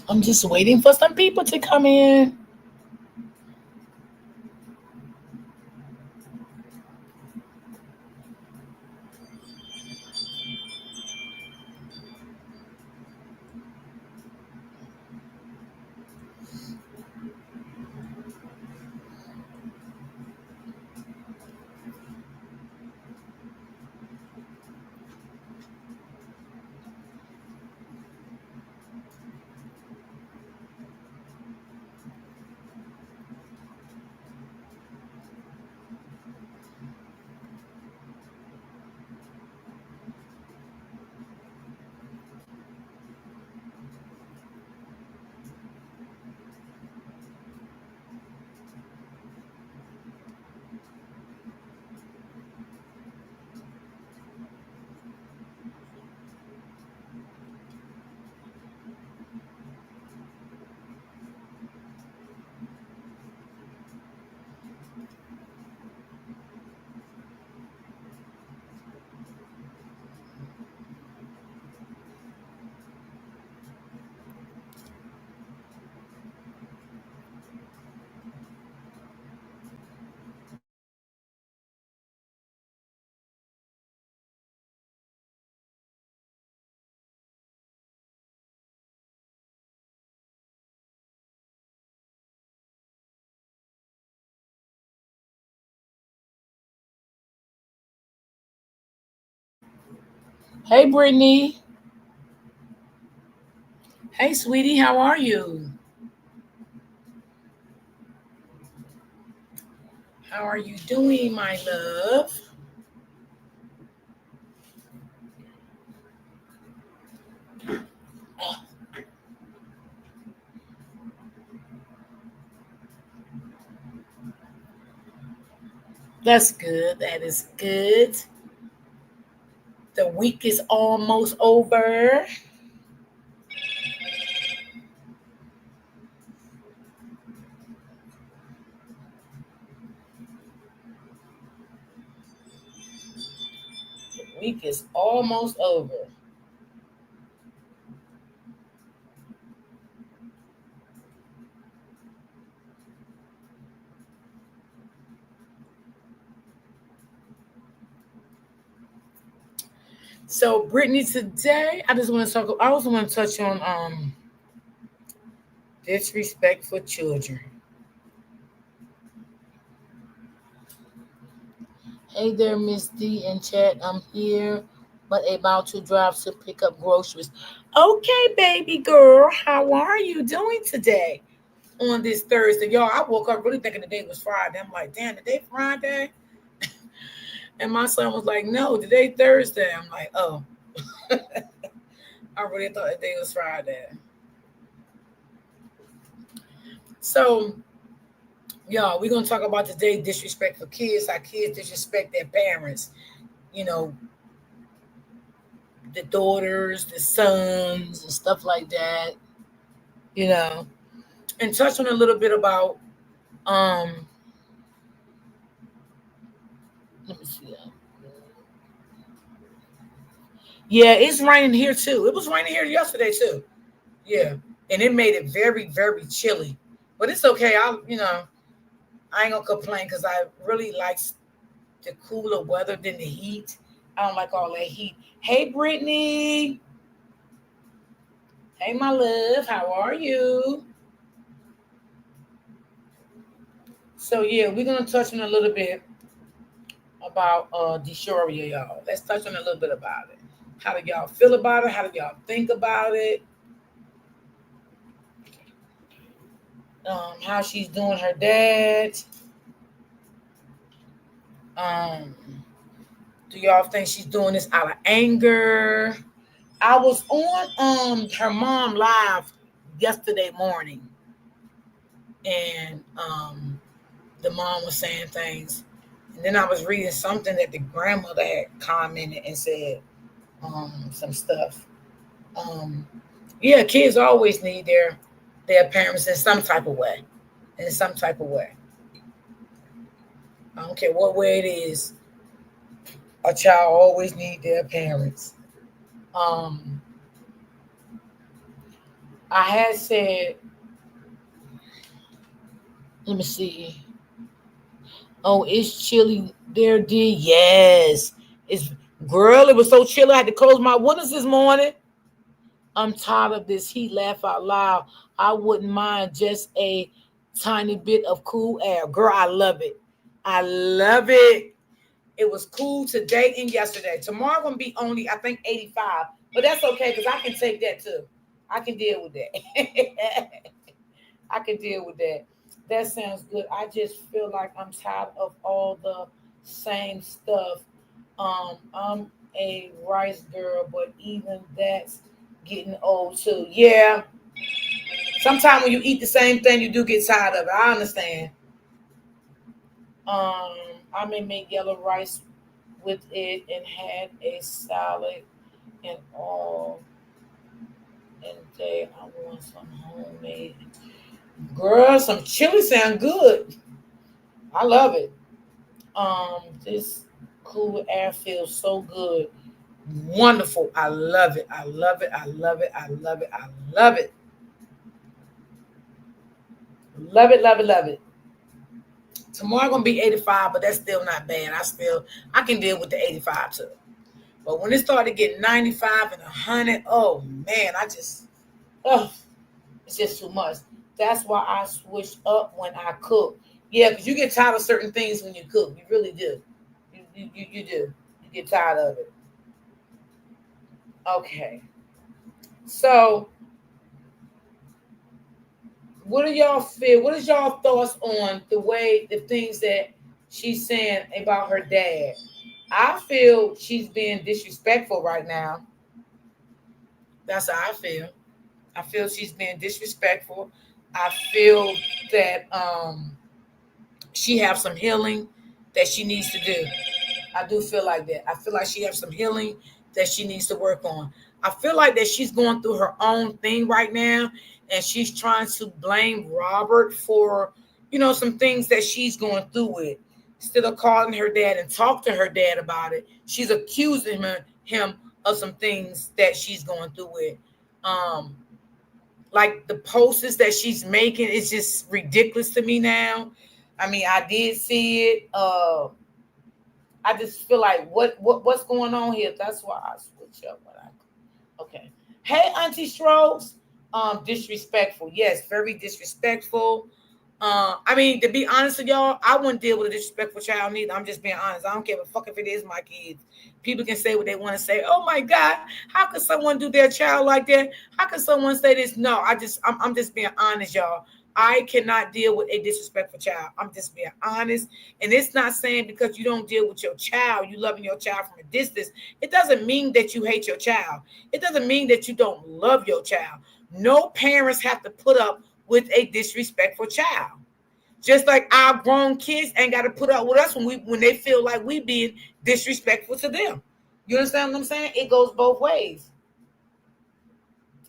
I'm just waiting for some people to come in. Hey, Brittany. Hey, sweetie. How are you? How are you doing, my love? Oh, that's good. That is good. The week is almost over. The week is almost over. So, Brittany, today I just want to talk. I also want to touch on disrespect for children. Hey there, Miss D in chat. I'm here, but about to drive to pick up groceries. Okay, baby girl, how are you doing today on this Thursday? Y'all, I woke up really thinking the day was Friday. I'm like, damn, the day Friday? And my son was like, no, today Thursday. I'm like, oh, I really thought the day was Friday. So, y'all, we're gonna talk about today disrespect for kids, how kids disrespect their parents. You know, the daughters, the sons, and stuff like that. You know, and touch on a little bit about um. Let me see. Yeah, it's raining here too. It was raining here yesterday too. Yeah, and it made it very very chilly, but it's okay. I ain't gonna complain because I really like the cooler weather than the heat. I don't like all that heat. Hey, Brittany. Hey, my love. How are you? So yeah, we're gonna touch on a little bit about dysphoria, y'all. Let's touch on a little bit about it. How do y'all feel about it? How do y'all think about it? How she's doing her dad. Um, do y'all think she's doing this out of anger? I was on her mom live yesterday morning, and the mom was saying things, and then I was reading something that the grandmother had commented and said some stuff. Um, yeah, kids always need their parents in some type of way. In some type of way, I don't care what way it is. A child always need their parents. Um, I had said, let me see. Oh, it's chilly there, dear. Yes. It's girl, it was so chilly. I had to close my windows this morning. I'm tired of this heat. Laugh out loud. I wouldn't mind just a tiny bit of cool air. Girl, I love it. I love it. It was cool today and yesterday. Tomorrow gonna be only, I think, 85. But that's okay because I can take that too. I can deal with that. I can deal with that. That sounds good. I just feel like I'm tired of all the same stuff. I'm a rice girl, but even that's getting old too. Yeah. Sometimes when you eat the same thing, you do get tired of it. I understand. Um, I may make yellow rice with it and had a salad and all. And day I want some homemade. Girl, some chili sound good. I love it. This cool air feels so good. Wonderful. I love it. I love it. I love it. I love it. I love it. Love it. Love it. Love it. Tomorrow gonna be 85, but that's still not bad. I can deal with the 85 too. But when it started getting 95 and 100, oh man, oh, it's just too much. That's why I switch up when I cook. Yeah, because you get tired of certain things when you cook. You really do. You do. You get tired of it. Okay. So, what do y'all feel? What is y'all thoughts on the things that she's saying about her dad? I feel she's being disrespectful right now. That's how I feel. I feel she's being disrespectful. I feel that she have some healing that she needs to do. I do feel like that. I feel like she has some healing that she needs to work on. I feel like that she's going through her own thing right now, and she's trying to blame Robert for, some things that she's going through with. Instead of calling her dad and talk to her dad about it, she's accusing him of some things that she's going through with. Um, like the posters that she's making is just ridiculous to me now. I mean, I did see it. I just feel like what's going on here? That's why I switch up when I okay. Hey, Auntie Strokes. Disrespectful. Yes, very disrespectful. I mean, to be honest with y'all, I wouldn't deal with a disrespectful child neither. I'm just being honest. I don't care what fuck if it is my kids. People can say what they want to say. Oh my God, how could someone do their child like that? How could someone say this? No, I'm just being honest, y'all. I cannot deal with a disrespectful child. I'm just being honest. And it's not saying because you don't deal with your child, you loving your child from a distance. It doesn't mean that you hate your child. It doesn't mean that you don't love your child. No parents have to put up with a disrespectful child. Just like our grown kids ain't got to put up with us when they feel like we being disrespectful to them. You understand what I'm saying? It goes both ways.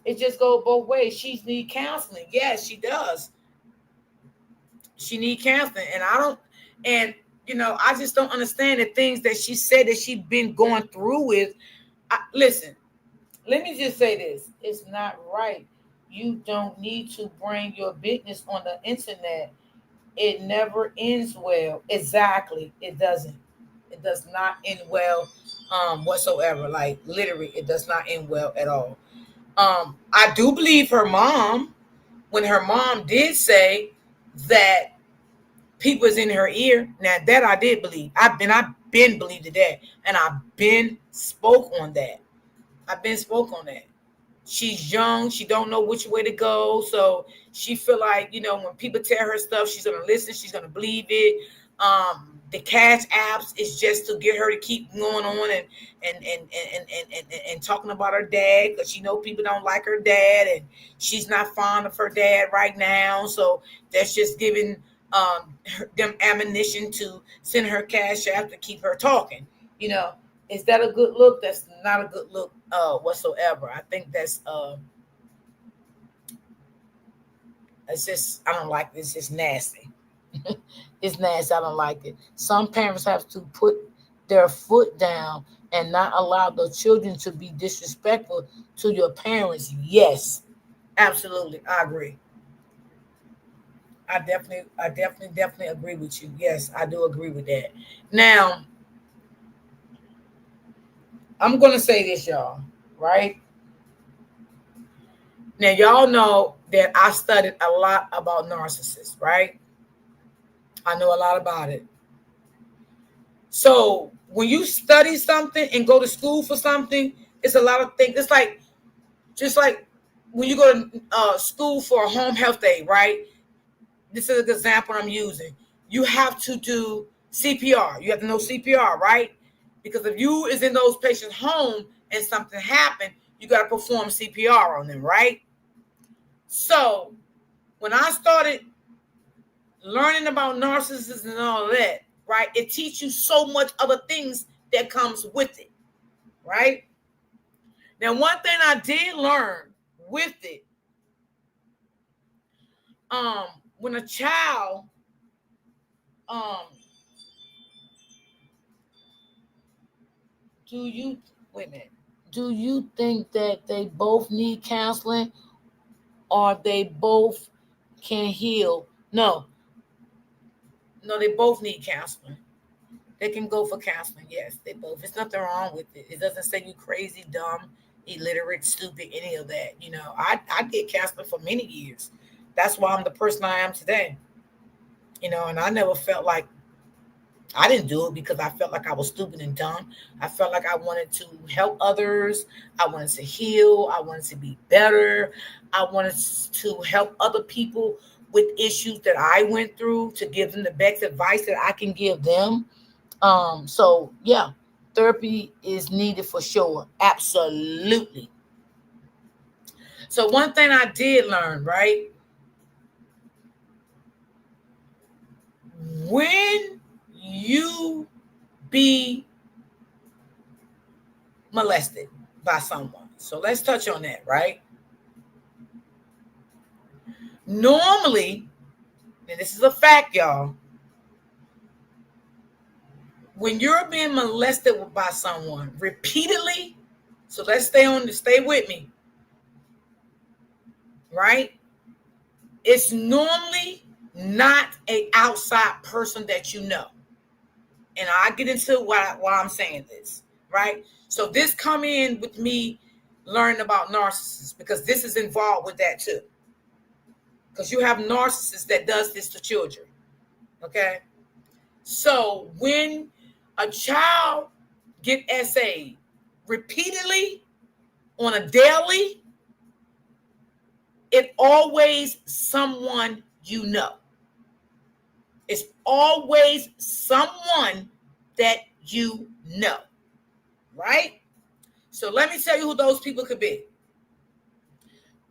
It just goes both ways. She needs counseling. Yes, she does. She needs counseling, and I don't. And I just don't understand the things that she said that she been going through with. Listen, let me just say this: it's not right. You don't need to bring your business on the internet. It never ends well. Exactly. It doesn't. It does not end well whatsoever. Like literally, it does not end well at all. I do believe her mom when her mom did say that people is in her ear. Now that I did believe. I've been believed that. And I've been spoke on that. I've been spoke on that. She's young, she don't know which way to go, so she feel like when people tell her stuff, she's gonna listen, she's gonna believe it. The cash apps is just to get her to keep going on and talking about her dad because she know people don't like her dad and she's not fond of her dad right now, so that's just giving them ammunition to send her cash app to keep her talking. you know is that a good look? That's not a good look whatsoever. I think that's it's just I don't like this. It's nasty. It's nasty. I don't like it. Some parents have to put their foot down and not allow the children to be disrespectful to your parents. Yes, Absolutely, I agree. Definitely agree with you. Yes, I do agree with that. Now, I'm gonna say this, y'all. Right now, y'all know that I studied a lot about narcissists. Right, I know a lot about it. So when you study something and go to school for something, it's a lot of things. It's like just like when you go to school for a home health aide, right? This is an example I'm using. You have to do CPR. You have to know CPR, right? Because if you is in those patients' home and something happened, you got to perform CPR on them, right? So when I started learning about narcissists and all that, right, it teaches you so much other things that comes with it, right? Now, one thing I did learn with it, um, when a child, um, do you wait a minute? Do you think that they both need counseling, or they both can heal? No, no, they both need counseling. They can go for counseling. Yes, they both. There's nothing wrong with it. It doesn't say you crazy, dumb, illiterate, stupid, any of that. I did counseling for many years. That's why I'm the person I am today. And I never felt like I didn't do it because I felt like I was stupid and dumb. I felt like I wanted to help others. I wanted to heal. I wanted to be better. I wanted to help other people with issues that I went through to give them the best advice that I can give them. So yeah, therapy is needed for sure. Absolutely. So one thing I did learn, right? When you be molested by someone. So let's touch on that, right? Normally, and this is a fact, y'all, when you're being molested by someone repeatedly, so let's stay with me, right? It's normally not a outside person that you know. And I get into why I'm saying this, right? So this come in with me learning about narcissists because this is involved with that too. Because you have narcissists that does this to children. Okay. So when a child get SA repeatedly on a daily, it always someone you know. It's always someone that you know, right? So let me tell you who those people could be.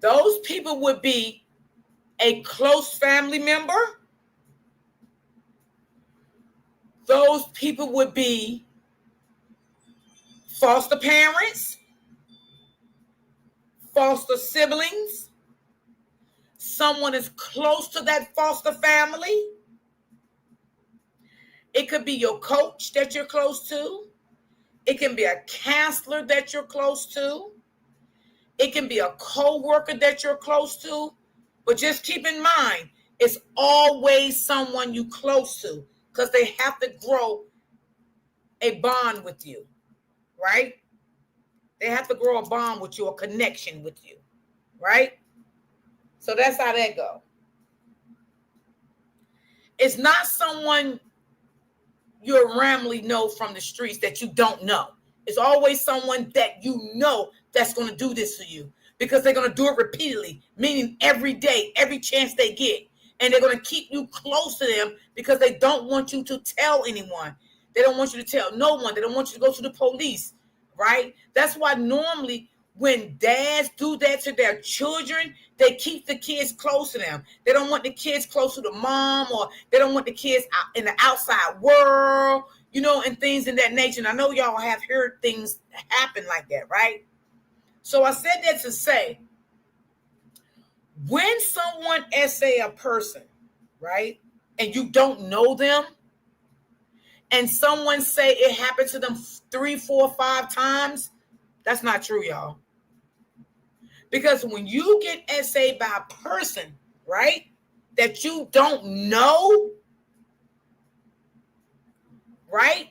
Those people would be a close family member. Those people would be foster parents, foster siblings, someone is close to that foster family. It could be your coach that you're close to. It can be a counselor that you're close to. It can be a co-worker that you're close to. But just keep in mind, it's always someone you close to because they have to grow a bond with you, right? They have to grow a bond with you, a connection with you, right? So that's how that go. It's not someone you randomly know from the streets that you don't know. It's always someone that you know that's going to do this to you because they're going to do it repeatedly, meaning every day, every chance they get. And they're going to keep you close to them because they don't want you to tell anyone. They don't want you to tell no one. They don't want you to go to the police, right? That's why normally when dads do that to their children, they keep the kids close to them. They don't want the kids close to the mom, or they don't want the kids out in the outside world, and things in that nature. And I know y'all have heard things happen like that, right? So I said that to say, when someone essay a person, right, and you don't know them, and someone say it happened to them 3, 4, 5 times, that's not true, y'all. Because when you get essayed by a person, right, that you don't know, right,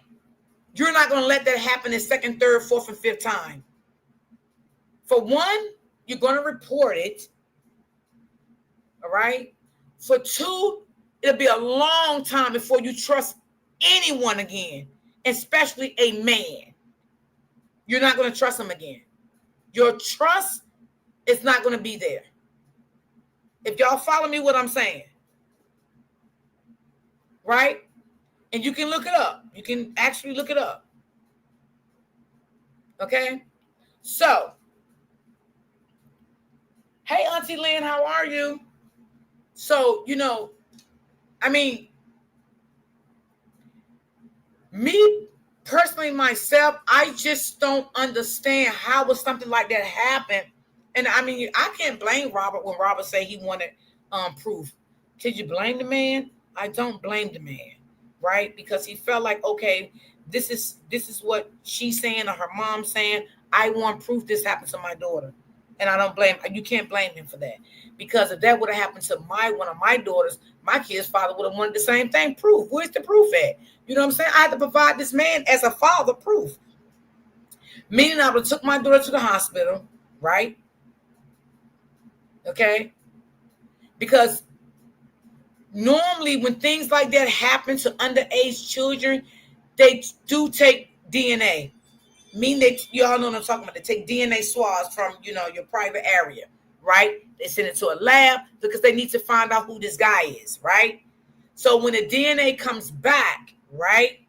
you're not going to let that happen a second, third, fourth, and fifth time. For one, you're going to report it. All right. For two, it'll be a long time before you trust anyone again, especially a man. You're not going to trust him again. Your trust is not going to be there. If y'all follow me what I'm saying, right? And you can look it up. You can actually look it up. Okay? So, hey, Auntie Lynn, how are you? So, I mean, me personally, myself, I just don't understand how would something like that happen. And I mean, I can't blame Robert when Robert said he wanted proof. Did you blame the man? I don't blame the man, right? Because he felt like, okay, this is what she's saying or her mom's saying. I want proof this happened to my daughter. And I don't blame, you can't blame him for that. Because if that would have happened to one of my daughters, my kid's father would have wanted the same thing, proof. Where's the proof at? You know what I'm saying? I had to provide this man as a father proof. Meaning I would have took my daughter to the hospital, right? Okay? Because normally when things like that happen to underage children, they do take DNA. Meaning that y'all know what I'm talking about. They take DNA swabs from, your private area, right? They send it to a lab because they need to find out who this guy is, right? So when the DNA comes back, right,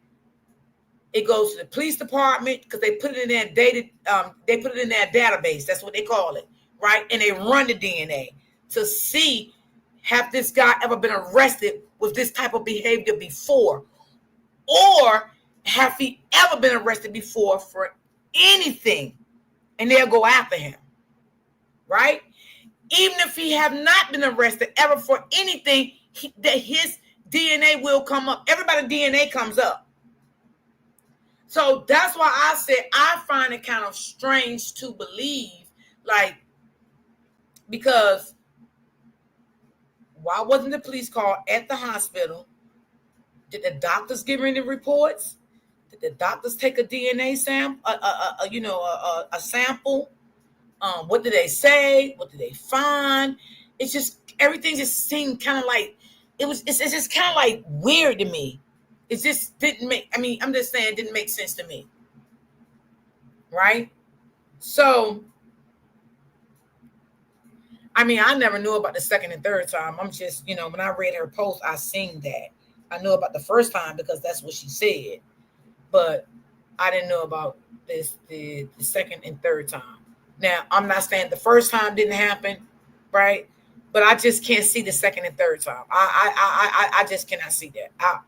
it goes to the police department because they put it in their they put it in their database. That's what they call it, right? And they run the DNA to see, have this guy ever been arrested with this type of behavior before, or have he ever been arrested before for anything? And they'll go after him, right? Even if he have not been arrested ever for anything, that his DNA will come up. Everybody's DNA comes up. So that's why I said I find it kind of strange to believe, like, because why wasn't the police called at the hospital? Did the doctors give any reports? Did the doctors take a DNA sample? A sample? What did they say? What did they find? It's just everything just seemed kind of like it's just kind of like weird to me. It just didn't make. I mean, I'm just saying it didn't make sense to me, right? So, I mean, I never knew about the second and third time. I'm just, when I read her post, I seen that. I knew about the first time because that's what she said, but I didn't know about the second and third time. Now, I'm not saying the first time didn't happen, right? But I just can't see the second and third time. I just cannot see that.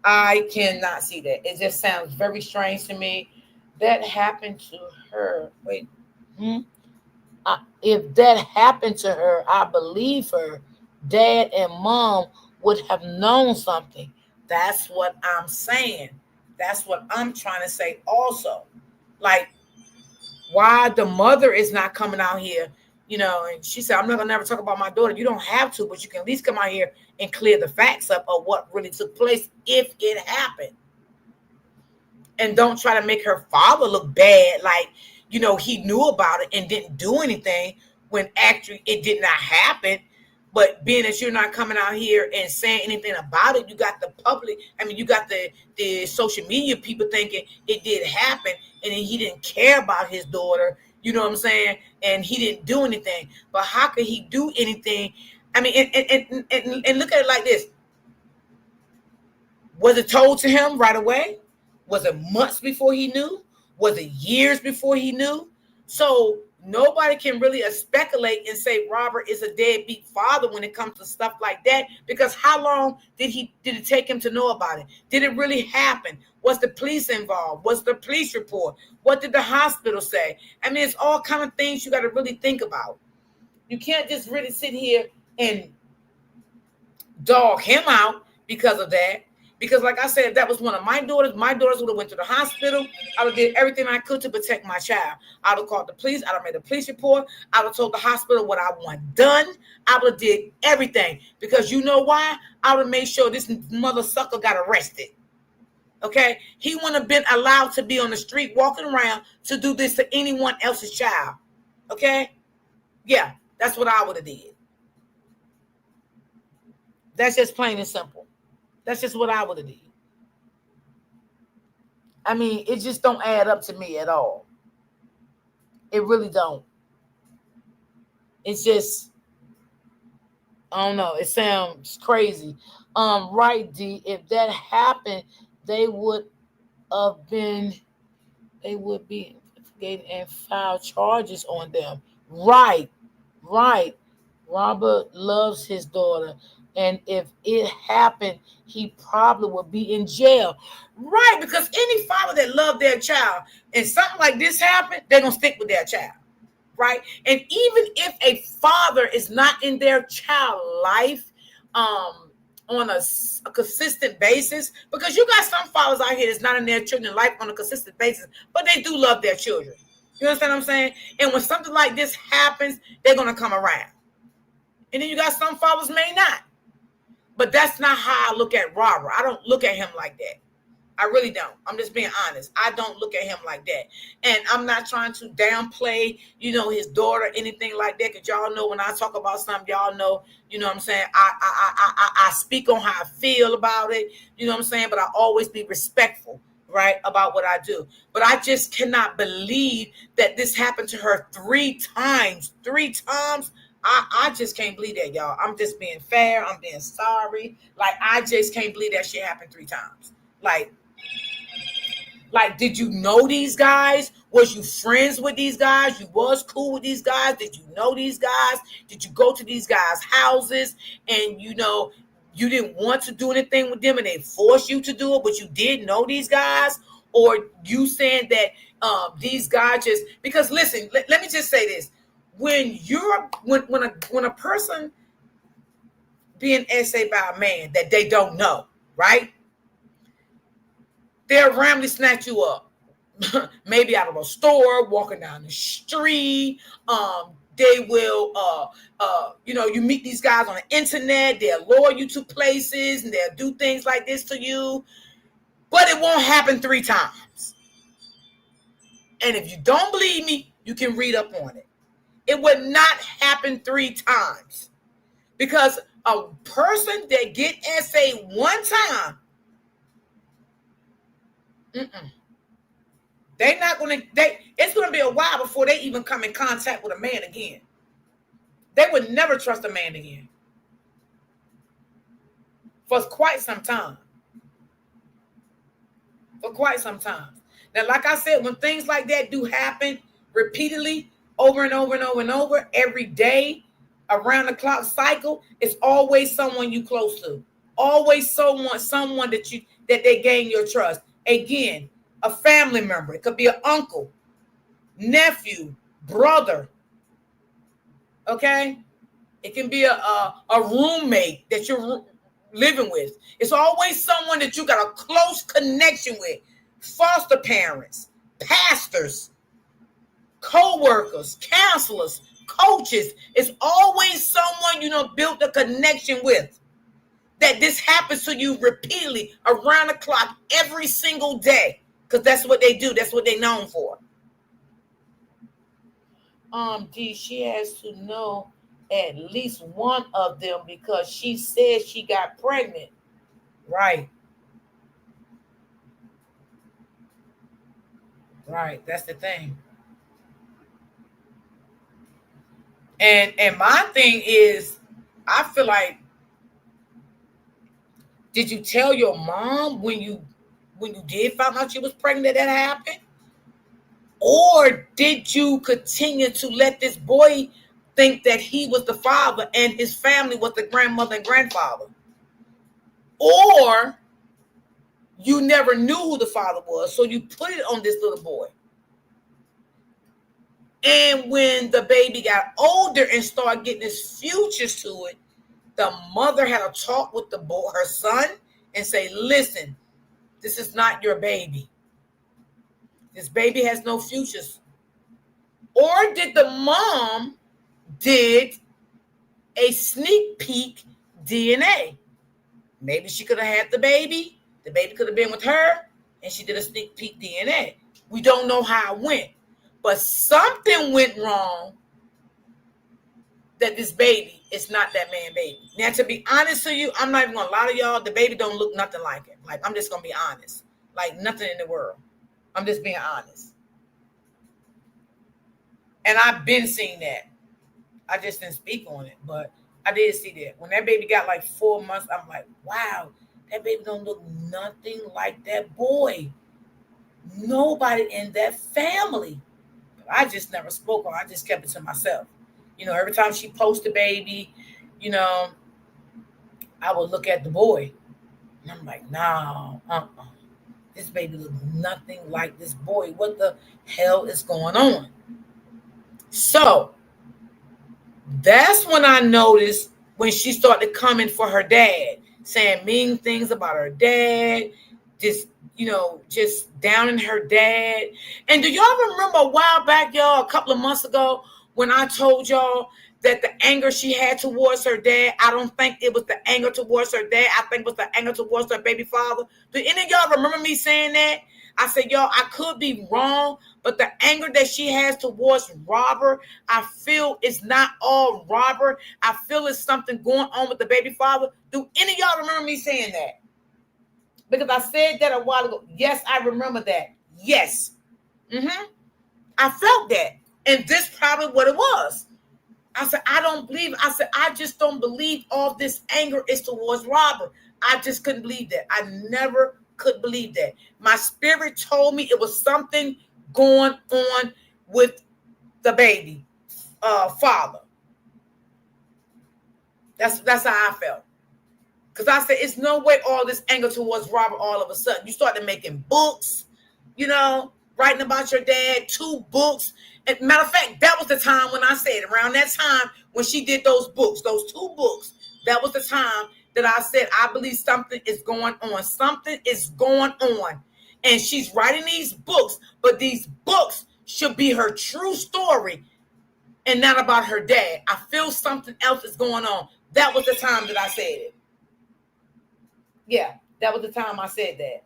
I cannot see that. It just sounds very strange to me. That happened to her. Wait. If that happened to her, I believe her dad and mom would have known something. That's what I'm saying. That's what I'm trying to say also. Like, why the mother is not coming out here, and she said, I'm not going to never talk about my daughter. You don't have to, but you can at least come out here and clear the facts up of what really took place if it happened. And don't try to make her father look bad, like, he knew about it and didn't do anything when actually it did not happen. But being that you're not coming out here and saying anything about it, you got the public, you got the social media people thinking it did happen and he didn't care about his daughter, you know what I'm saying? And he didn't do anything. But how could he do anything? I mean, and look at it like this. Was it told to him right away? Was it months before he knew? Was it years before he knew? So nobody can really speculate and say Robert is a deadbeat father when it comes to stuff like that, because how long did it take him to know about it? Did it really happen? Was the police involved? Was the police report? What did the hospital say? I mean, it's all kind of things you got to really think about. You can't just really sit here and dog him out because of that. Because like I said, if that was one of my daughters would have went to the hospital. I would have did everything I could to protect my child. I would have called the police. I would have made a police report. I would have told the hospital what I want done. I would have did everything. Because you know why? I would have made sure this mother sucker got arrested. Okay? He wouldn't have been allowed to be on the street walking around to do this to anyone else's child. Okay? Yeah, that's what I would have did. That's just plain and simple. That's just what I would have did. I mean, it just don't add up to me at all. It really don't. It's just, I don't know. It sounds crazy. Right, D. If that happened, they would be investigated and file charges on them. Right. Robert loves his daughter. And if it happened, he probably would be in jail. Right, because any father that loved their child and something like this happened, they're going to stick with their child. Right? And even if a father is not in their child life on a consistent basis, because you got some fathers out here that's not in their children's life on a consistent basis, but they do love their children. You understand what I'm saying? And when something like this happens, they're going to come around. And then you got some fathers may not. But that's not how I look at Robert. I don't look at him like that. I really don't. I'm just being honest. I don't look at him like that. And I'm not trying to downplay, his daughter, anything like that. Because y'all know when I talk about something, y'all know, what I'm saying? I speak on how I feel about it. You know what I'm saying? But I always be respectful, right, about what I do. But I just cannot believe that this happened to her 3 times. 3 times. I just can't believe that, y'all. I'm just being fair. I'm being sorry. Like, I just can't believe that shit happened 3 times. Like, did you know these guys? Was you friends with these guys? You was cool with these guys? Did you know these guys? Did you go to these guys' houses and, you didn't want to do anything with them and they forced you to do it, but you did know these guys? Or you saying that these guys just, because listen, let me just say this. When a person being essayed by a man that they don't know, right? They'll randomly snatch you up, maybe out of a store, walking down the street. They will, you meet these guys on the internet. They'll lure you to places and they'll do things like this to you, but it won't happen 3 times. And if you don't believe me, you can read up on it. It would not happen 3 times, because a person that get essayed 1 time, they're not going to. It's going to be a while before they even come in contact with a man again. They would never trust a man again for quite some time. Now, like I said, when things like that do happen repeatedly, over and over and over and over, every day, around the clock cycle, it's always someone you close to. Always someone that they gain your trust. Again, a family member. It could be an uncle, nephew, brother. Okay? It can be a roommate that you're living with. It's always someone that you got a close connection with. Foster parents, pastors, co-workers, counselors, coaches. It's always someone built a connection with. That this happens to you repeatedly around the clock every single day. Because that's what they do. That's what they're known for. D, she has to know at least one of them because she said she got pregnant. Right. Right. That's the thing. And my thing is, I feel like, did you tell your mom when you did find out she was pregnant that happened? Or did you continue to let this boy think that he was the father and his family was the grandmother and grandfather? Or you never knew who the father was, so you put it on this little boy. And when the baby got older and started getting his futures to it, the mother had a talk with the boy, her son, and say, listen, this is not your baby. This baby has no futures. Or did the mom did a sneak peek DNA? Maybe she could have had the baby could have been with her, and she did a sneak peek DNA. We don't know how it went, but something went wrong that this baby is not that man baby. Now, to be honest to you, I'm not even gonna lie to y'all, the baby don't look nothing like it. Like, I'm just gonna be honest. Like, nothing in the world. I'm just being honest. And I've been seeing that. I just didn't speak on it, but I did see that. When that baby got like 4 months, I'm like, wow, that baby don't look nothing like that boy. Nobody in that family. I just never spoke on it. I just kept it to myself. You know, every time she posted baby, you know, I would look at the boy. And I'm like, no, this baby looks nothing like this boy. What the hell is going on? So that's when I noticed when she started coming for her dad, saying mean things about her dad, just, you know, just downing her dad. And do y'all remember a while back, y'all, a couple of months ago, when I told y'all that the anger she had towards her dad, I don't think it was the anger towards her dad. I think it was the anger towards her baby father. Do any of y'all remember me saying that? I said, y'all, I could be wrong, but the anger that she has towards Robert, I feel it's not all Robert. I feel it's something going on with the baby father. Do any of y'all remember me saying that? Because I said that a while ago. Yes, I remember that. Yes. I felt that. And this probably what it was. I said, I don't believe. I said, I just don't believe all this anger is towards Robert. I just couldn't believe that. I never could believe that. My spirit told me it was something going on with the baby father. That's how I felt. Because I said, it's no way all this anger towards Robert all of a sudden. You started making books, you know, writing about your dad, 2 books. And matter of fact, that was the time when I said, around that time when she did those books, those 2 books, that was the time that I said, I believe something is going on. Something is going on. And she's writing these books, but these books should be her true story and not about her dad. I feel something else is going on. That was the time that I said it. Yeah, that was the time I said that.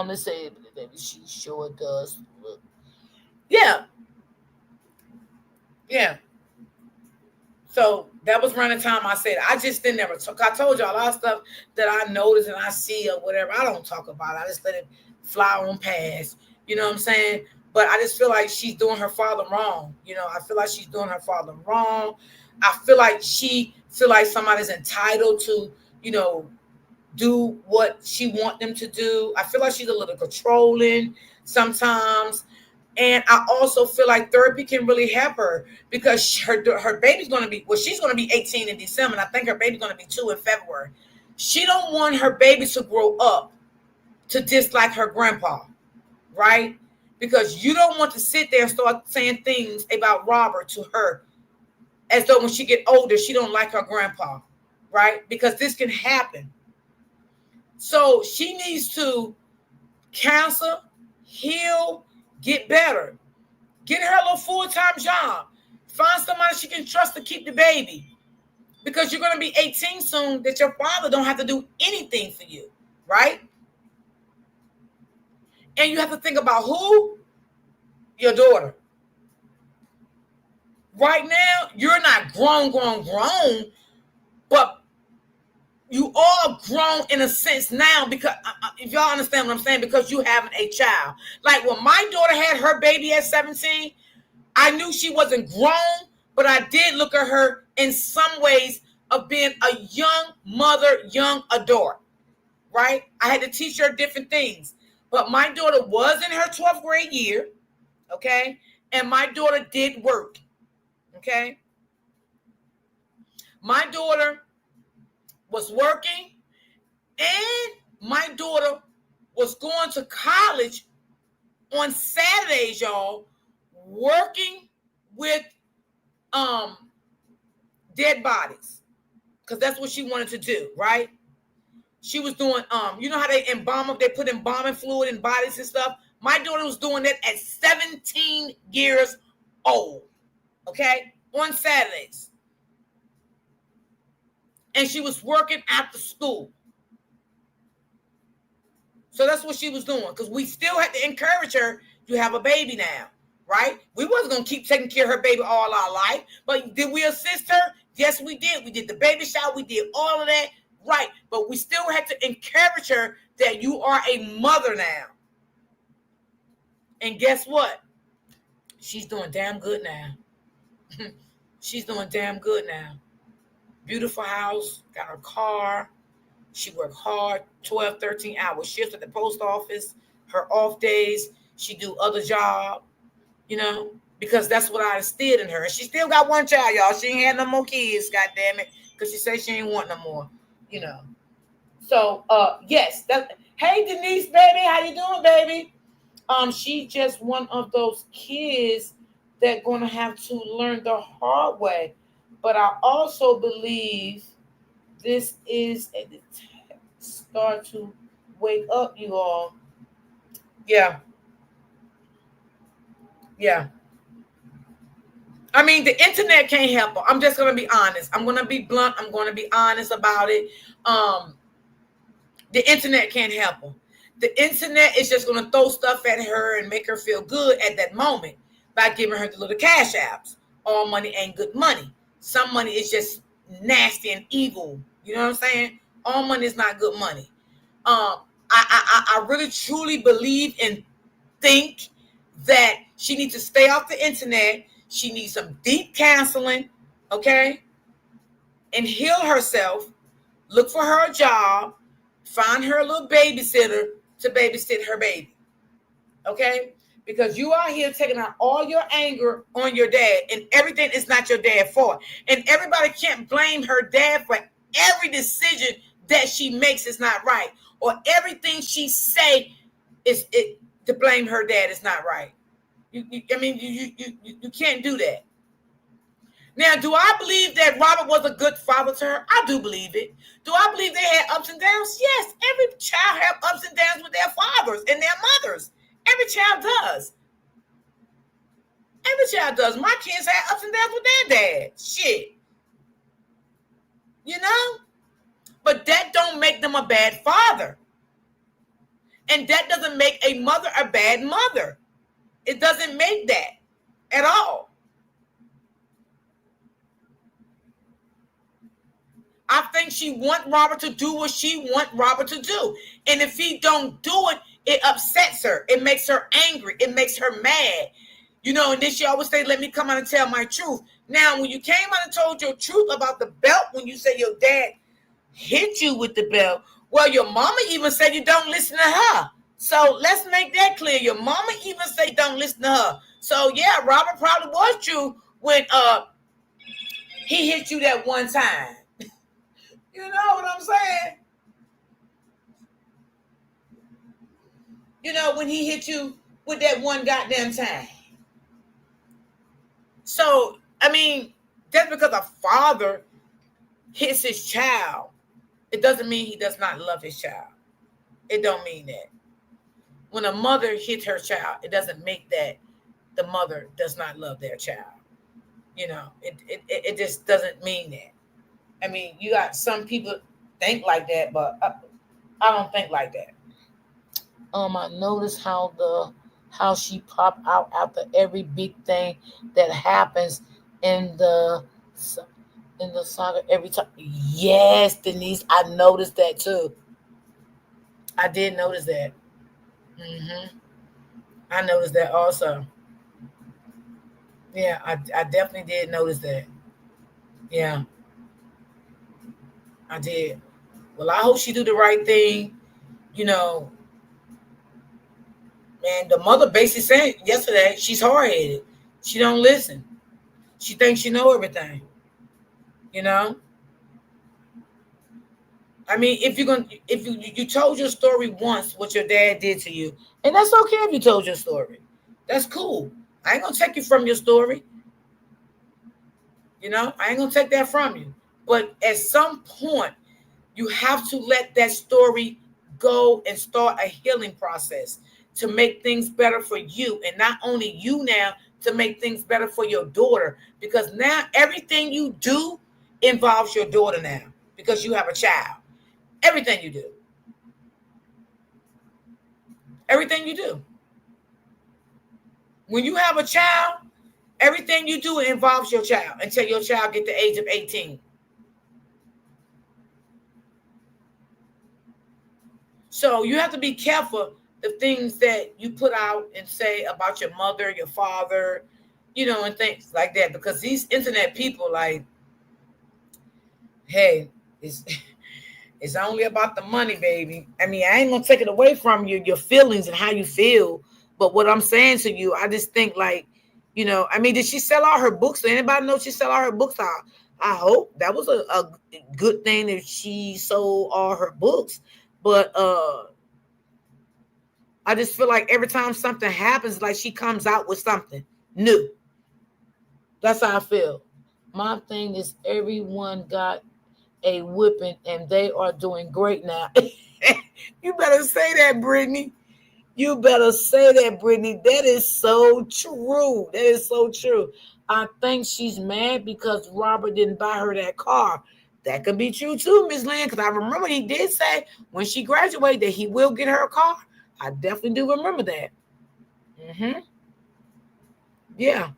Let's say, baby, she sure does look. Yeah. So that was around the time I said it. I just didn't ever talk. I told you a lot of stuff that I noticed and I see or whatever. I don't talk about it. I just let it fly on past. You know what I'm saying? But I just feel like she's doing her father wrong. You know, I feel like she's doing her father wrong. I feel like she feel like somebody's entitled to, you know, do what she want them to do. I feel like she's a little controlling sometimes. And I also feel like therapy can really help her because her baby's going to be, well, she's going to be 18 in December. And I think her baby's going to be 2 in February. She don't want her baby to grow up to dislike her grandpa, right? Because you don't want to sit there and start saying things about Robert to her as though when she get older, she don't like her grandpa, right? Because this can happen. So she needs to counsel, heal, get better. Get her a little full-time job. Find somebody she can trust to keep the baby. Because you're going to be 18 soon that your father don't have to do anything for you, right? And you have to think about who? Your daughter. Right now, you're not grown, but you all grown in a sense now because, if y'all understand what I'm saying, because you having a child. Like when my daughter had her baby at 17, I knew she wasn't grown, but I did look at her in some ways of being a young mother, young adult, right? I had to teach her different things. But my daughter was in her 12th grade year, okay? And my daughter did work, okay? My daughter was working, and my daughter was going to college on Saturdays, y'all, working with dead bodies, because that's what she wanted to do, right? She was doing, you know how they embalm them, they put embalming fluid in bodies and stuff. My daughter was doing that at 17 years old, okay, on Saturdays. And she was working after school. So that's what she was doing, because we still had to encourage her. You have a baby now, right? We wasn't going to keep taking care of her baby all our life, but did we assist her? Yes, we did. We did the baby shower. We did all of that, right? But we still had to encourage her that you are a mother now. And guess what? She's doing damn good now. She's doing damn good now. Beautiful house, got her car. She worked hard, 12, 13 hour shifts at the post office. Her off days, she do other job, you know, because that's what I instilled in her. And she still got one child, y'all. She ain't had no more kids, God damn it, because she said she ain't want no more, you know. So, yes. Hey, Denise, baby, how you doing, baby? She just one of those kids that gonna have to learn the hard way. But I also believe this is a start to wake up, you all. Yeah. Yeah. I mean, the internet can't help her. I'm just going to be honest. I'm going to be blunt. I'm going to be honest about it. The internet can't help her. The internet is just going to throw stuff at her and make her feel good at that moment by giving her the little cash apps. All money ain't good money. Some money is just nasty and evil. You know what I'm saying? All money is not good money. I really truly believe and think that she needs to stay off the internet. She needs some deep counseling, okay? And heal herself. Look for her a job. Find her a little babysitter to babysit her baby, okay? Because you are here taking out all your anger on your dad, and everything is not your dad's fault. And everybody can't blame her dad for every decision that she makes is not right, or everything she say is it to blame her dad is not right. You can't do that. Now, do I believe that Robert was a good father to her? I do believe it. Do I believe they had ups and downs? Yes. Every child have ups and downs with their fathers and their mothers. Every child does. Every child does. My kids had ups and downs with their dad. Shit. You know? But that don't make them a bad father. And that doesn't make a mother a bad mother. It doesn't make that at all. I think she want Robert to do what she want Robert to do. And if he don't do it, it upsets her. It makes her angry. It makes her mad. You know, and then she always say, let me come out and tell my truth. Now, when you came out and told your truth about the belt, when you say your dad hit you with the belt, well, your mama even said you don't listen to her. So let's make that clear. Your mama even say don't listen to her. So, yeah, Robert probably was true when he hit you that one time. You know what I'm saying? You know, when he hit you with that one goddamn time. So, I mean, just because a father hits his child, it doesn't mean he does not love his child. It don't mean that. When a mother hits her child, it doesn't make that the mother does not love their child. You know, it just doesn't mean that. I mean, you got some people think like that, but I don't think like that. I notice how she pop out after every big thing that happens in the saga every time. Yes, Denise, I noticed that too. I did notice that. I noticed that also. Yeah, I definitely did notice that. Yeah, I did. Well, I hope she do the right thing. You know, man, the mother basically said yesterday she's hard-headed. She don't listen. She thinks she know everything. You know? I mean, if you told your story once what your dad did to you, and that's okay if you told your story. That's cool. I ain't gonna take you from your story. I ain't gonna take that from you. But at some point, you have to let that story go and start a healing process to make things better for you. And not only you now, to make things better for your daughter. Because now everything you do involves your daughter now. Because you have a child. Everything you do. Everything you do. When you have a child, everything you do involves your child until your child get the age of 18. So you have to be careful the things that you put out and say about your mother, your father, and things like that. Because these internet people, like, hey, it's it's only about the money, baby. I mean, I ain't gonna take it away from you, your feelings and how you feel. But what I'm saying to you, I just think like, I mean, did she sell all her books? Did anybody know she sell all her books out? I hope that was a good thing that she sold all her books. But I just feel like every time something happens, like she comes out with something new. That's how I feel. My thing is everyone got a whipping and they are doing great now. You better say that, Brittany. You better say that, Brittany. That is so true. That is so true. I think she's mad because Robert didn't buy her that car. That could be true too, Miss Land, because I remember he did say when she graduated that he will get her a car. I definitely do remember that. Mm-hmm. Yeah.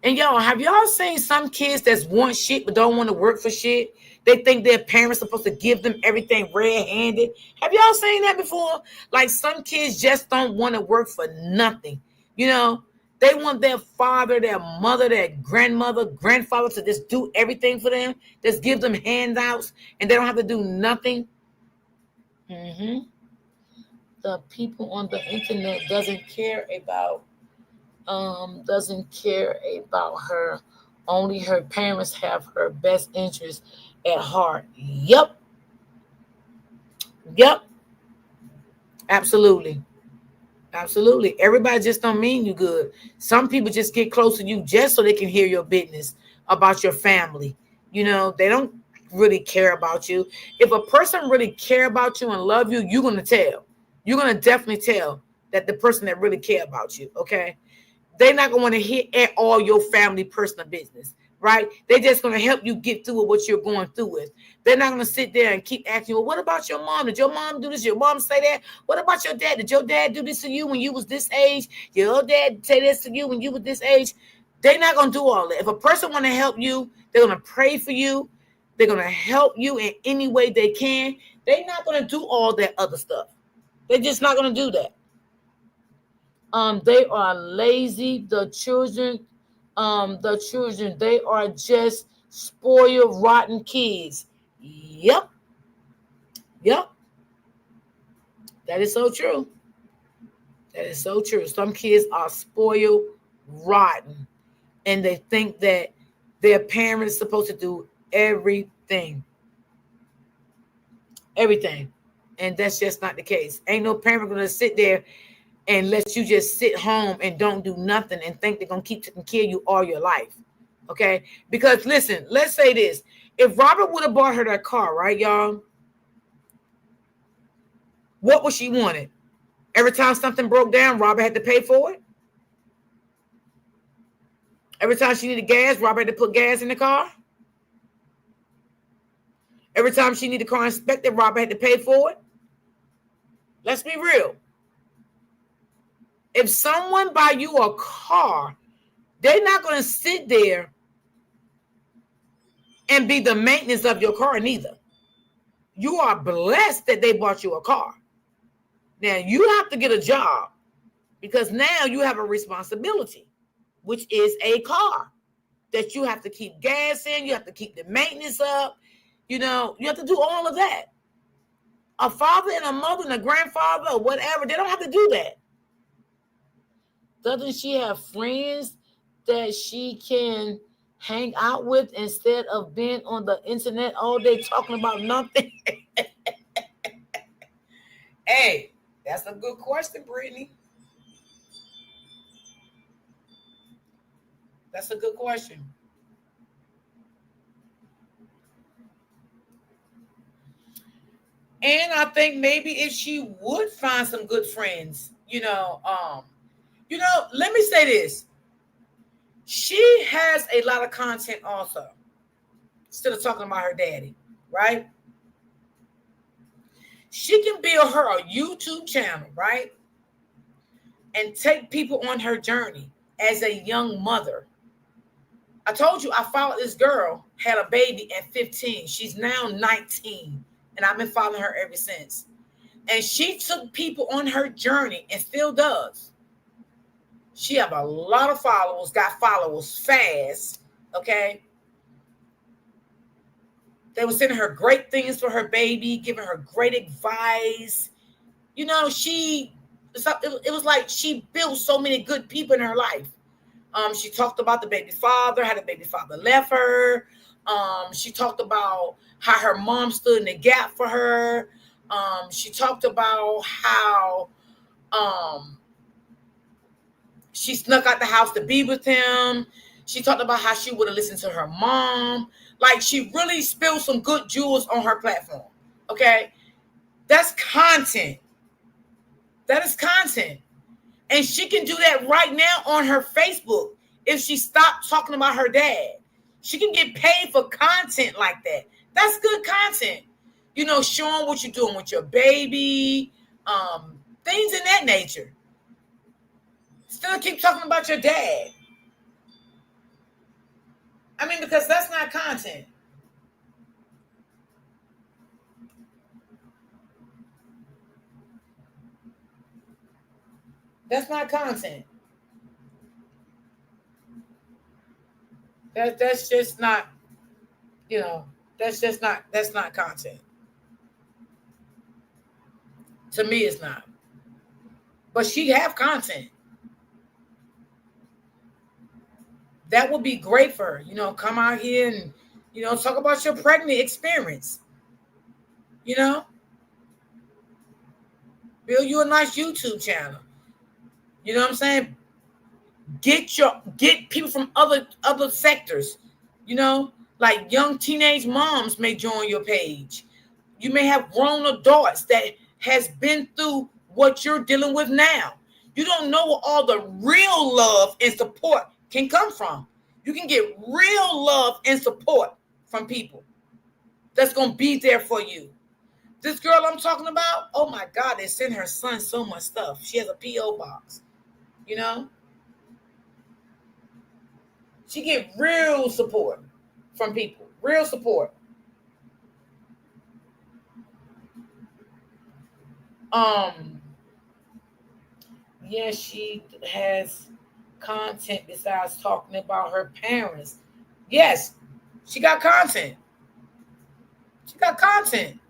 And y'all, have y'all seen some kids that want shit but don't want to work for shit? They think their parents are supposed to give them everything red-handed. Have y'all seen that before? Like some kids just don't want to work for nothing. You know, they want their father, their mother, their grandmother, grandfather to just do everything for them. Just give them handouts and they don't have to do nothing. Mm-hmm. The people on the internet doesn't care about her. Only her parents have her best interest at heart. Yep. Yep. Absolutely. Absolutely. Everybody just don't mean you good. Some people just get close to you just so they can hear your business about your family. They don't really care about you. If a person really care about you and love you, you're gonna tell. You're gonna definitely tell that the person that really care about you. Okay. They're not gonna want to hit at all your family personal business, right? They're just gonna help you get through with what you're going through with. They're not gonna sit there and keep asking you, well, what about your mom? Did your mom do this? Your mom say that? What about your dad? Did your dad do this to you when you was this age? Your dad say this to you when you was this age? They're not gonna do all that. If a person want to help you, they're gonna pray for you. They're gonna help you in any way they can. They're not gonna do all that other stuff. They're just not gonna do that. They are lazy. The children, they are just spoiled, rotten kids. Yep, yep, that is so true. That is so true. Some kids are spoiled, rotten, and they think that their parents are supposed to do everything, everything, and that's just not the case. Ain't no parent gonna sit there and let you just sit home and don't do nothing and think they're gonna keep taking care of you all your life. Okay? Because listen, let's say this. If Robert would have bought her that car, right, y'all? What would she wanted? Every time something broke down, Robert had to pay for it. Every time she needed gas, Robert had to put gas in the car. Every time she needed the car inspected, Robert had to pay for it. Let's be real. If someone buy you a car, they're not going to sit there and be the maintenance of your car neither. You are blessed that they bought you a car. Now you have to get a job because now you have a responsibility, which is a car that you have to keep gas in. You have to keep the maintenance up. You have to do all of that. A father and a mother and a grandfather or whatever, they don't have to do that. Doesn't she have friends that she can hang out with instead of being on the internet all day talking about nothing? Hey, that's a good question, Brittany. That's a good question. And I think maybe if she would find some good friends, let me say this. She has a lot of content also. Instead of talking about her daddy, right? She can build her a YouTube channel, right? And take people on her journey as a young mother. I told you I followed this girl, had a baby at 15. She's now 19, and I've been following her ever since. And she took people on her journey and still does. She have a lot of followers, got followers fast, okay? They were sending her great things for her baby, giving her great advice. You know, it was like she built so many good people in her life. She talked about the baby father, how the baby father left her. She talked about how her mom stood in the gap for her. She talked about how she snuck out the house to be with him. She talked about how she would have listened to her mom. Like, she really spilled some good jewels on her platform. Okay? That's content. That is content. And she can do that right now on her Facebook if she stopped talking about her dad. She can get paid for content like that. That's good content. You know, showing what you're doing with your baby, things in that nature. Still keep talking about your dad. I mean, because that's not content. That's not content. That's just not, you know, that's not content. To me, it's not. But she have content. That would be great for her. You know, come out here and, talk about your pregnant experience. You know, build you a nice YouTube channel. You know what I'm saying? Get people from other sectors. You know, like young teenage moms may join your page. You may have grown adults that has been through what you're dealing with now. You don't know where all the real love and support can come from. You can get real love and support from people that's going to be there for you. This girl I'm talking about, oh my God, they send her son so much stuff. She has a P.O. box, you know? She get real support from people, real support. Um, yeah, she has content besides talking about her parents. Yes, she got content. She got content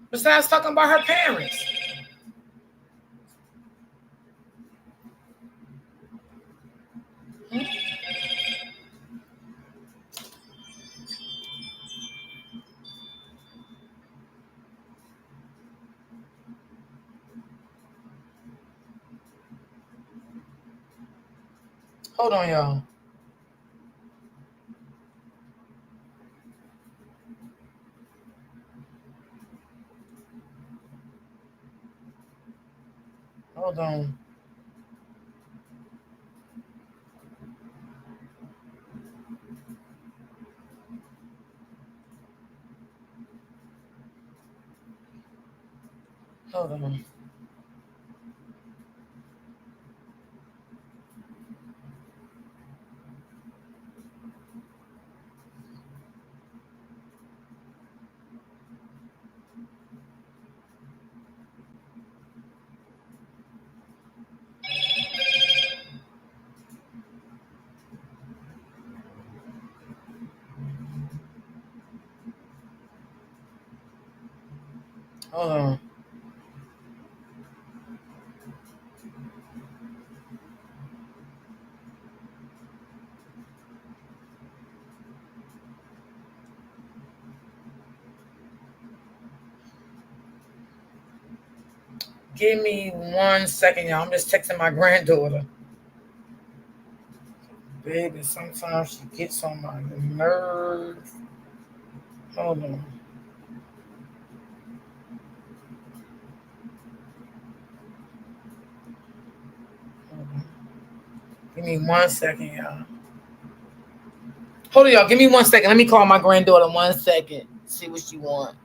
besides talking about her parents. Hmm? Hold on, y'all. Hold on. Hold on. Hold on. Give me 1 second, y'all. I'm just texting my granddaughter. Baby, sometimes she gets on my nerves. Hold on. Give me 1 second, y'all. Hold on, y'all. Give me 1 second. Let me call my granddaughter 1 second. See what she want.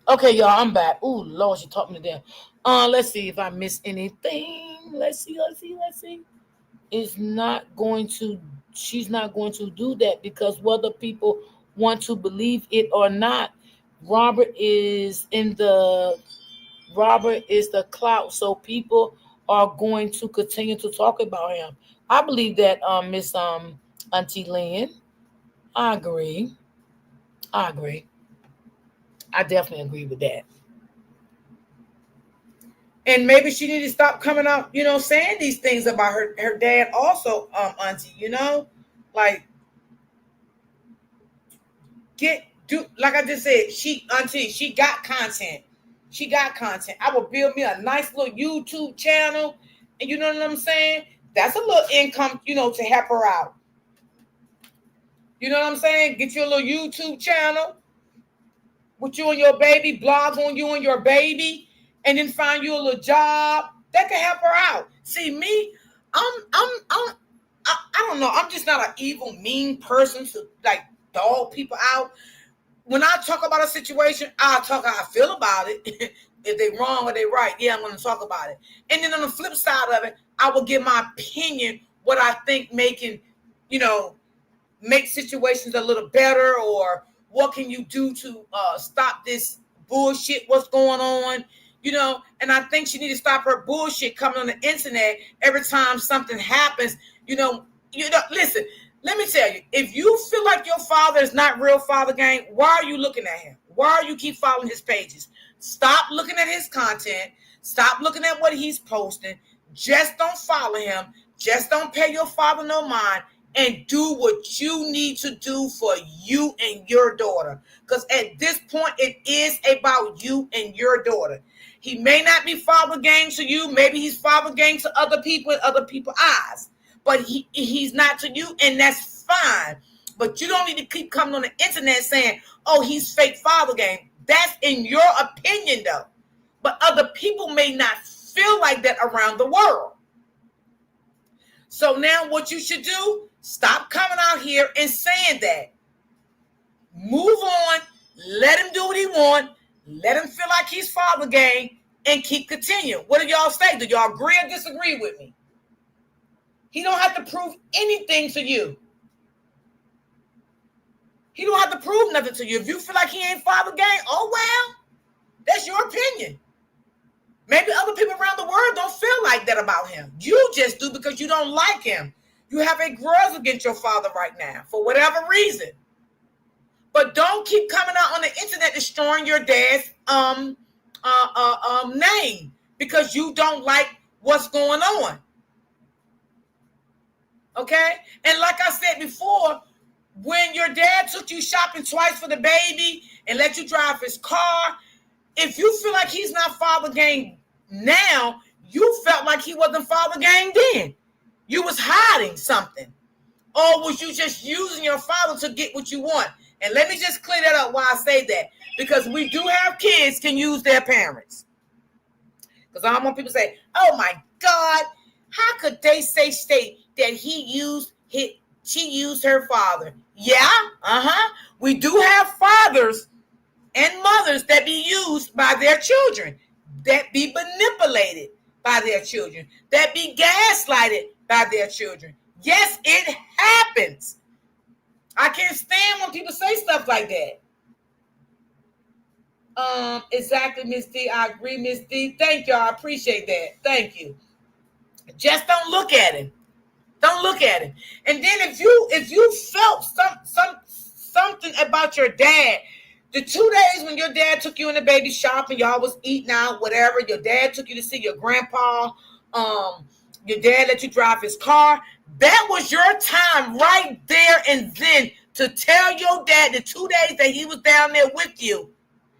Okay, y'all, I'm back. Ooh, Lord, she taught me to damn. Let's see if I miss anything. Let's see. Is not going to She's not going to do that because whether people want to believe it or not, Robert is in the Robert is the clout, so people are going to continue to talk about him. I believe that, Miss Auntie Lynn. I agree. I agree. I definitely agree with that. And maybe she need to stop coming out, saying these things about her dad also, Auntie. Like, get like I just said, she got content. She got content. I will build me a nice little YouTube channel, and you know what I'm saying? That's a little income, to help her out. You know what I'm saying? Get you a little YouTube channel with you and your baby, blog on you and your baby, and then find you a little job that can help her out. See, me, I don't know. I'm just not an evil, mean person to like dog people out. When I talk about a situation, I'll talk how I feel about it. If they wrong or they right, yeah, I'm going to talk about it. And then on the flip side of it, I will give my opinion, what I think make situations a little better, or what can you do to stop this bullshit, what's going on, and I think she need to stop her bullshit coming on the internet every time something happens. Listen, let me tell you, if you feel like your father is not real father gang, why are you looking at him? Why are you keep following his pages? Stop looking at his content. Stop looking at what he's posting. Just don't follow him. Just don't pay your father no mind, and do what you need to do for you and your daughter. Because at this point, it is about you and your daughter. He may not be father gang to you. Maybe he's father gang to other people in other people's eyes. But he's not to you, and that's fine. But you don't need to keep coming on the internet saying, oh, he's fake father gang. That's in your opinion, though. But other people may not feel like that around the world. So now what you should do, stop coming out here and saying that. Move on. Let him do what he wants. Let him feel like he's father gang, and keep continuing. What do y'all say? Do y'all agree or disagree with me? He don't have to prove anything to you. He don't have to prove nothing to you. If you feel like he ain't father gang, oh well, that's your opinion. Maybe other people around the world don't feel like that about him. You just do because you don't like him. You have a grudge against your father right now for whatever reason. But don't keep coming out on the internet destroying your dad's name because you don't like what's going on. Okay? And like I said before, when your dad took you shopping twice for the baby and let you drive his car, if you feel like he's not father gang now, you felt like he wasn't father gang then. You was hiding something. Or was you just using your father to get what you want? And let me just clear that up why I say that. Because we do have kids can use their parents. Because I don't want people to say, oh my God, how could they state that she used her father? Yeah, we do have fathers and mothers that be used by their children, that be manipulated by their children, that be gaslighted by their children. Yes, it happens. I can't stand when people say stuff like that. Exactly, Miss D. I agree, Miss D. Thank you. I appreciate that. Thank you. Just don't look at him. Don't look at him. And then if you felt something about your dad, the 2 days when your dad took you in the baby shop and y'all was eating out, whatever, your dad took you to see your grandpa, your dad let you drive his car, that was your time right there and then to tell your dad the 2 days that he was down there with you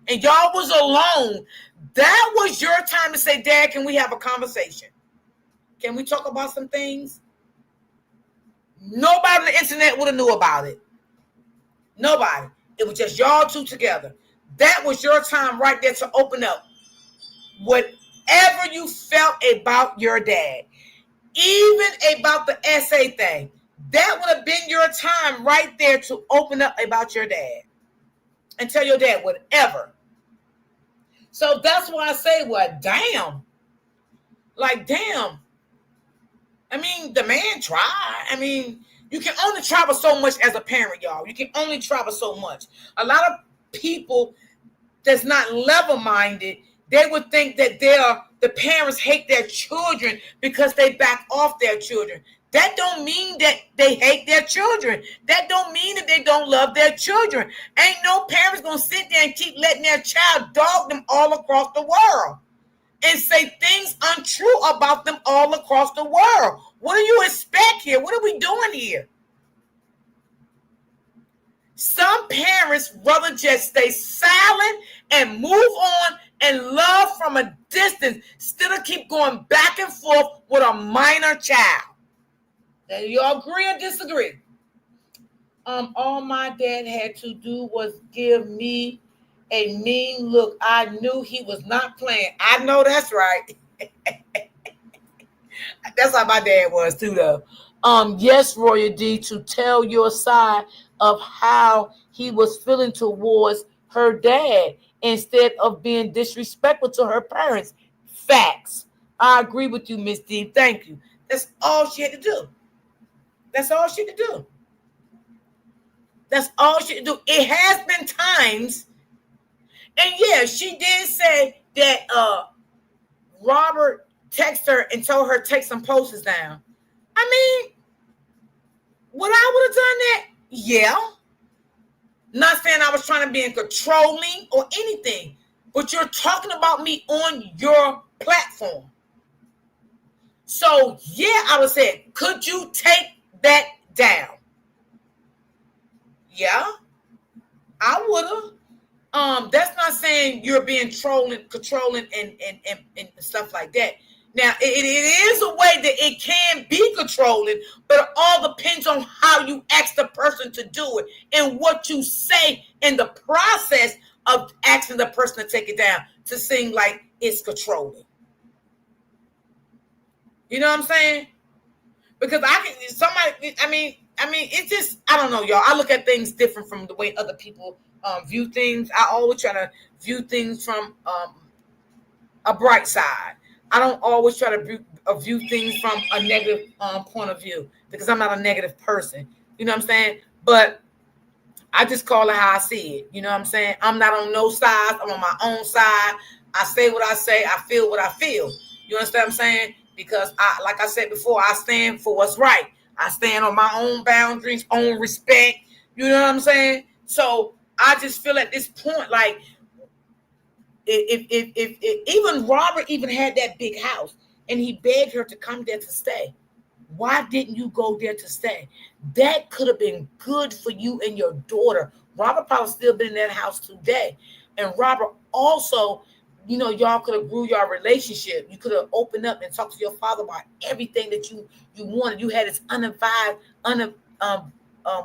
and y'all was alone. That was your time to say, Dad, can we have a conversation? Can we talk about some things? Nobody on the internet would have knew about it. Nobody. It was just y'all two together. That was your time right there to open up whatever you felt about your dad. Even about the essay thing. That would have been your time right there to open up about your dad. And tell your dad whatever. So that's why I say, well, damn. Like, damn. I mean, the man tried. I mean, you can only travel so much as a parent, y'all. You can only travel so much. A lot of people that's not level-minded, they would think that the parents hate their children because they back off their children. That don't mean that they hate their children. That don't mean that they don't love their children. Ain't no parents going to sit there and keep letting their child dog them all across the world and say things untrue about them all across the world. What do you expect here? What are we doing here? Some parents rather just stay silent and move on and love from a distance instead of keep going back and forth with a minor child. Now, you all agree or disagree? All my dad had to do was give me a mean look. I knew he was not playing. I know that's right. That's how my dad was too, though. Yes, Royal D, to tell your side of how he was feeling towards her dad instead of being disrespectful to her parents. Facts. I agree with you, Miss D. Thank you. That's all she had to do. That's all she had to do. That's all she had to do. It has been times, and yeah, she did say that Robert texted her and told her to take some posters down. I mean, would I would have done that? Yeah. Not saying I was trying to be controlling or anything, but you're talking about me on your platform. So yeah, I would say, could you take that down? Yeah, I would have. That's not saying you're being controlling, and stuff like that. Now, it is a way that it can be controlling, but it all depends on how you ask the person to do it and what you say in the process of asking the person to take it down to seem like it's controlling. You know what I'm saying? Because it's just, I don't know, y'all. I look at things different from the way other people view things. I always try to view things from a bright side. I don't always try to view things from a negative point of view because I'm not a negative person. You know what I'm saying? But I just call it how I see it. You know what I'm saying? I'm not on no side. I'm on my own side. I say what I say. I feel what I feel. You understand what I'm saying? Because like I said before, I stand for what's right. I stand on my own boundaries, own respect. You know what I'm saying? So I just feel at this point, like, if even Robert even had that big house and he begged her to come there to stay, why didn't you go there to stay? That could have been good for you and your daughter. Robert probably still been in that house today. And Robert also, y'all could have grew your relationship. You could have opened up and talked to your father about everything that you wanted. You had his unadvised,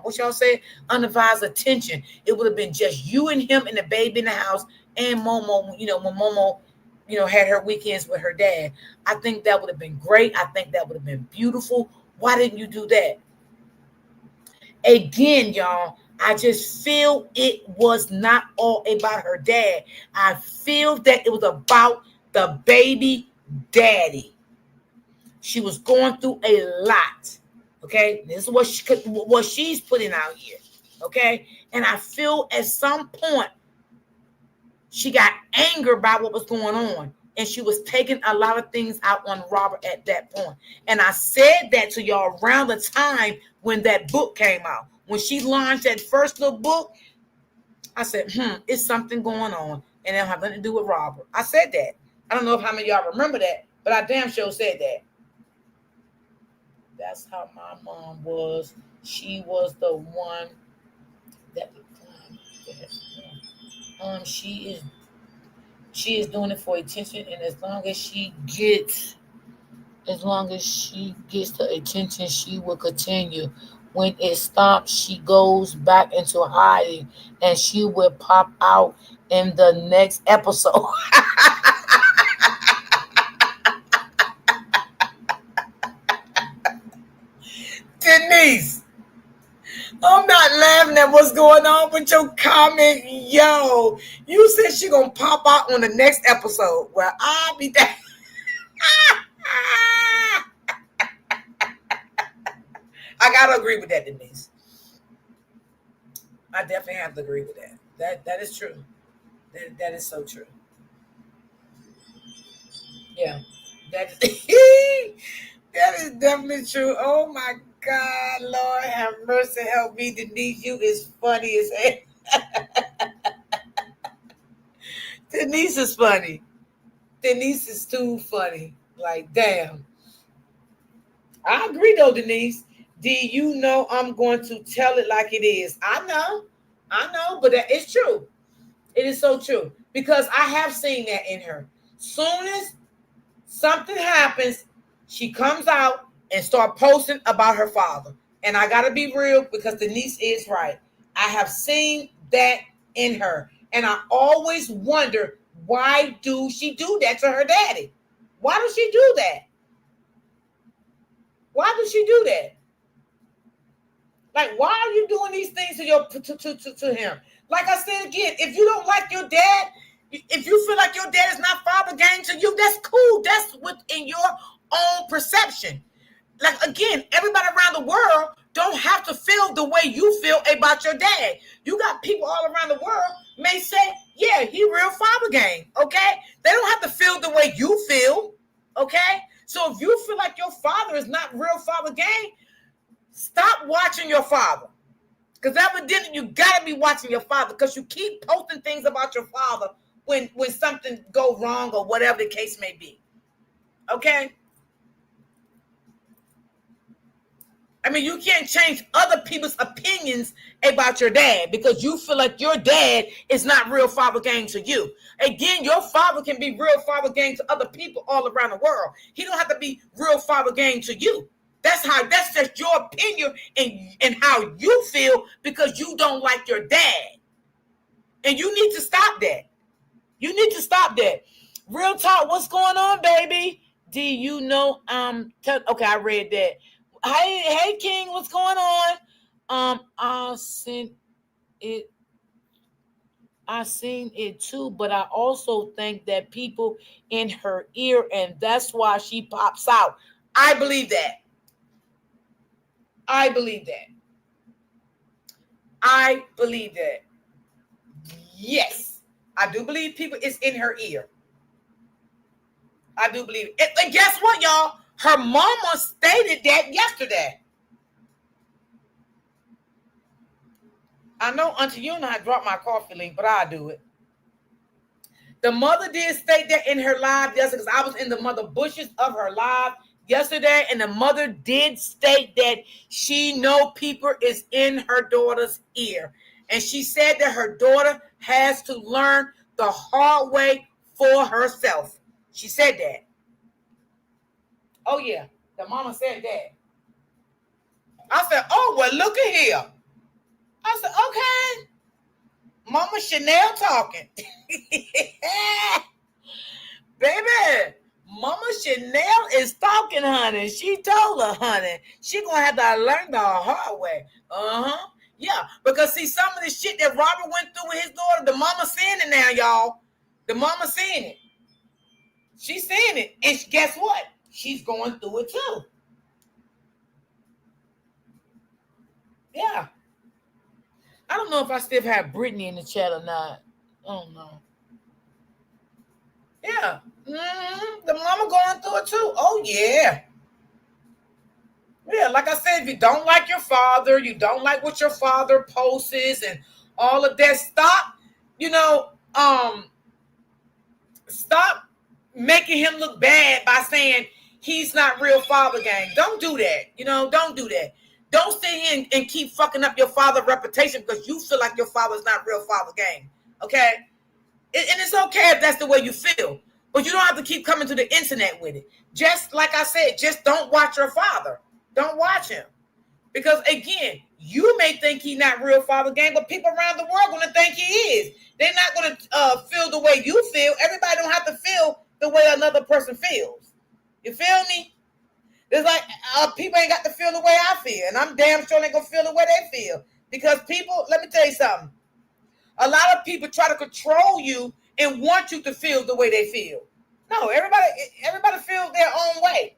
what y'all say? Unadvised attention. It would have been just you and him and the baby in the house and Momo, when Momo, had her weekends with her dad. I think that would have been great. I think that would have been beautiful. Why didn't you do that? Again, y'all, I just feel it was not all about her dad. I feel that it was about the baby daddy. She was going through a lot. Okay, this is what she's putting out here. Okay, and I feel at some point she got anger by what was going on, and she was taking a lot of things out on Robert at that point. And I said that to y'all around the time when that book came out. When she launched that first little book, I said, it's something going on, and it don't have nothing to do with Robert. I said that. I don't know if how many of y'all remember that, but I damn sure said that. That's how my mom was. She was the one that she is doing it for attention, and as long as she gets the attention, she will continue. When it stops, she goes back into hiding, and she will pop out in the next episode. Denise, I'm not laughing at what's going on with your comment. Yo, you said she gonna pop out on the next episode. Well, I'll be there. I gotta agree with that, Denise. I definitely have to agree with that. That is true. That is so true. Yeah, that is that is definitely true. Oh my God, Lord have mercy, help me, Denise. You is funny as hell. Denise is funny. Denise is too funny. Like, damn. I agree though, Denise. Do you know I'm going to tell it like it is? I know. I know, but that is true. It is so true because I have seen that in her. Soon as something happens, she comes out and start posting about her father. And I gotta be real because Denise is right. I have seen that in her, and I always wonder why do she do that to her daddy? Why does she do that? Why does she do that? Like, why are you doing these things to to him? Like I said again, if you don't like your dad, if you feel like your dad is not father game to you, that's cool. That's within your own perception. Like again, everybody around the world don't have to feel the way you feel about your dad. You got people all around the world may say, yeah, he real father game. Okay. They don't have to feel the way you feel. Okay. So if you feel like your father is not real father game, stop watching your father. Because evidently you gotta be watching your father because you keep posting things about your father when something go wrong or whatever the case may be. Okay? I mean, you can't change other people's opinions about your dad because you feel like your dad is not real father game to you. Again, your father can be real father game to other people all around the world. He don't have to be real father game to you. That's just your opinion and how you feel because you don't like your dad. And you need to stop that. You need to stop that. Real talk, what's going on, baby? Do you know okay, I read that. Hey King, what's going on? I seen it too, but I also think that people in her ear, and that's why she pops out. I believe that. I believe that. I believe that. Yes, I do believe people is in her ear. I do believe it. And guess what, y'all? Her mama stated that yesterday. I know Auntie you and I dropped my coffee link, but I'll do it. The mother did state that in her live yesterday because I was in the mother bushes of her live yesterday, and the mother did state that she know people is in her daughter's ear. And she said that her daughter has to learn the hard way for herself. She said that. Oh, yeah. The mama said that. I said, oh, well, look at here. I said, okay. Mama Chanel talking. Baby, Mama Chanel is talking, honey. She told her, honey, she gonna have to learn the hard way. Uh-huh. Yeah, because see, some of the shit that Robert went through with his daughter, the mama seeing it now, y'all. The mama seeing it. She's seeing it. And guess what? She's going through it too. Yeah. I don't know if I still have Brittany in the chat or not. I don't know. Yeah. Mm-hmm. The mama going through it too. Oh, yeah. Yeah, like I said, if you don't like your father, you don't like what your father posts and all of that, stop, stop making him look bad by saying he's not real father gang. Don't do that. Don't do that. Don't sit here and keep fucking up your father's reputation because you feel like your father's not real father gang. Okay? And it's okay if that's the way you feel. But you don't have to keep coming to the internet with it. Just like I said, just don't watch your father. Don't watch him. Because again, you may think he's not real father gang, but people around the world going to think he is. They're not going to feel the way you feel. Everybody don't have to feel the way another person feels. You feel me? It's like people ain't got to feel the way I feel. And I'm damn sure they ain't going to feel the way they feel. Because people, let me tell you something. A lot of people try to control you and want you to feel the way they feel. No, everybody feels their own way.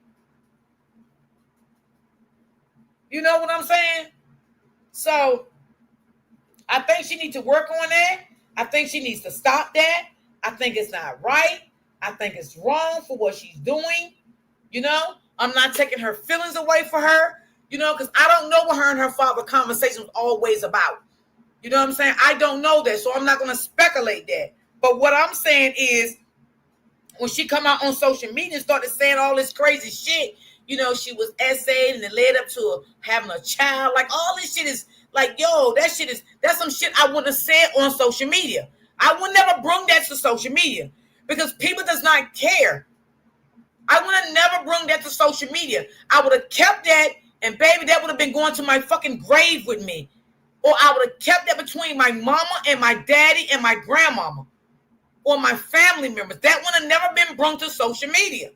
You know what I'm saying? So I think she needs to work on that. I think she needs to stop that. I think it's not right. I think it's wrong for what she's doing. I'm not taking her feelings away for her, because I don't know what her and her father conversation was always about. You know what I'm saying? I don't know that, so I'm not going to speculate that. But what I'm saying is, when she come out on social media and started saying all this crazy shit, she was essayed and it led up to having a child. Like, all this shit is Like, yo, that's some shit I wouldn't have said on social media. I would never bring that to social media because people does not care. I would have never bring that to social media. I would have kept that, and baby, that would have been going to my fucking grave with me. Or I would have kept that between my mama and my daddy and my grandmama or my family members. That would have never been brought to social media.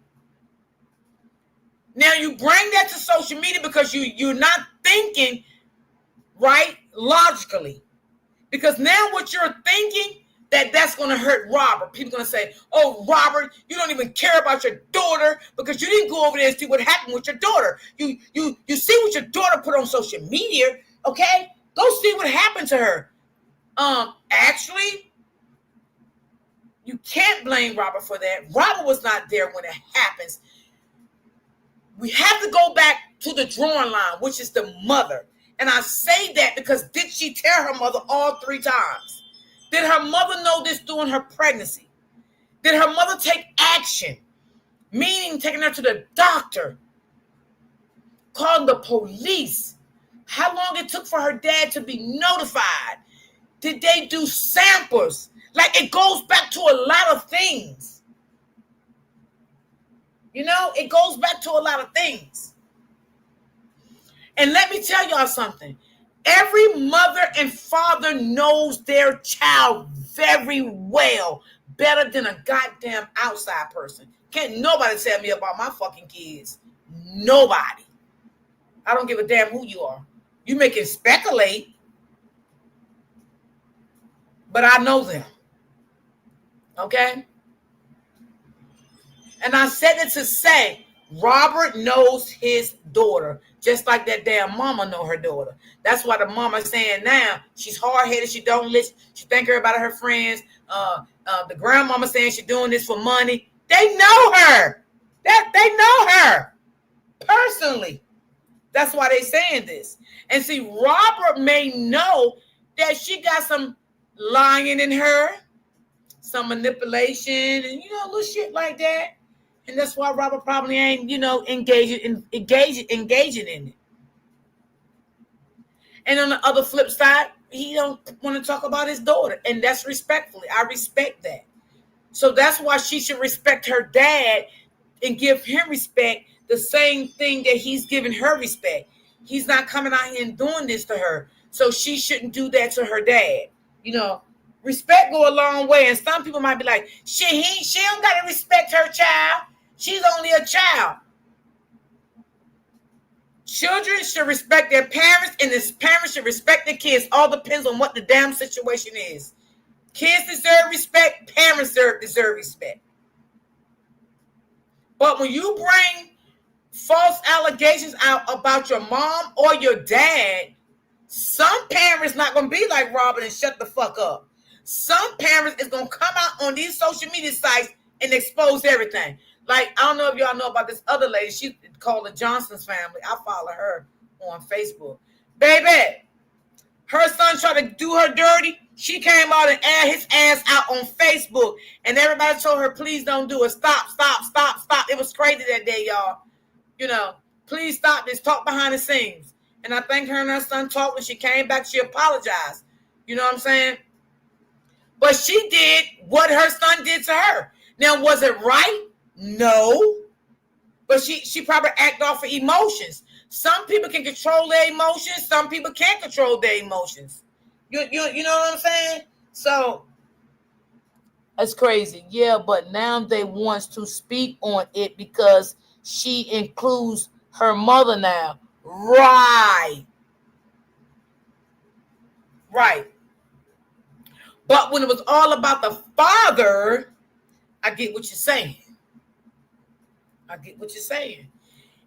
Now you bring that to social media because you're not thinking right logically. Because now what you're thinking, that's going to hurt Robert. People are going to say, oh, Robert, you don't even care about your daughter because you didn't go over there and see what happened with your daughter. You see what your daughter put on social media, okay? Go see what happened to her. Actually, you can't blame Robert for that. Robert was not there when it happens. We have to go back to the drawing line, which is the mother. And I say that because did she tell her mother all 3 times? Did her mother know this during her pregnancy? Did her mother take action? Meaning taking her to the doctor, calling the police. How long it took for her dad to be notified? Did they do samples? Like, it goes back to a lot of things. You know, it goes back to a lot of things. And let me tell y'all something. Every mother and father knows their child very well, better than a goddamn outside person. Can't nobody tell me about my fucking kids. Nobody. I don't give a damn who you are. You may can speculate, but I know them. Okay? And I said it to say, Robert knows his daughter, just like that damn mama know her daughter. That's why the mama saying now she's hard-headed, she don't listen, she think everybody her friends. The grandmama saying she's doing this for money. They know her. They know her personally. That's why they saying this. And see, Robert may know that she got some lying in her, some manipulation, and little shit like that. And that's why Robert probably ain't, engaging in it. And on the other flip side, he don't want to talk about his daughter. And that's respectfully. I respect that. So that's why she should respect her dad and give him respect, the same thing that he's giving her respect. He's not coming out here and doing this to her. So she shouldn't do that to her dad. Respect go a long way. And some people might be like, she don't got to respect her child. She's only a child. Children should respect their parents, and the parents should respect their kids. All depends on what the damn situation is. Kids deserve respect. Parents deserve respect. But when you bring false allegations out about your mom or your dad, some parents not going to be like Robin and shut the fuck up. Some parents is going to come out on these social media sites and expose everything. Like, I don't know if y'all know about this other lady. She called the Johnson's family. I follow her on Facebook. Baby, her son tried to do her dirty. She came out and aired his ass out on Facebook. And everybody told her, please don't do it. Stop. It was crazy that day, y'all. Please stop this. Talk behind the scenes. And I think her and her son talked. When she came back, she apologized. You know what I'm saying? But she did what her son did to her. Now, was it right? No. But she probably act off of emotions. Some people can control their emotions. Some people can't control their emotions. You know what I'm saying? So that's crazy. Yeah, but now they want to speak on it because she includes her mother now. Right. But when it was all about the father, I get what you're saying.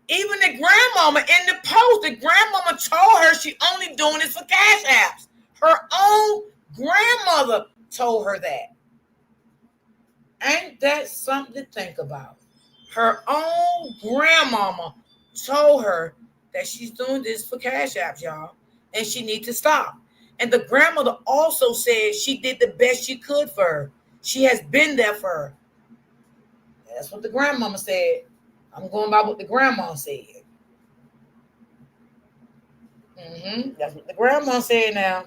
Even the grandmama in the post, the grandmama told her she only doing this for cash apps. Her own grandmother told her that. Ain't that something to think about? Her own grandmama told her that she's doing this for cash apps, y'all. And she needs to stop. And the grandmother also said she did the best she could for her. She has been there for her. That's what the grandmama said. I'm going by what the grandma said. That's what the grandma said now.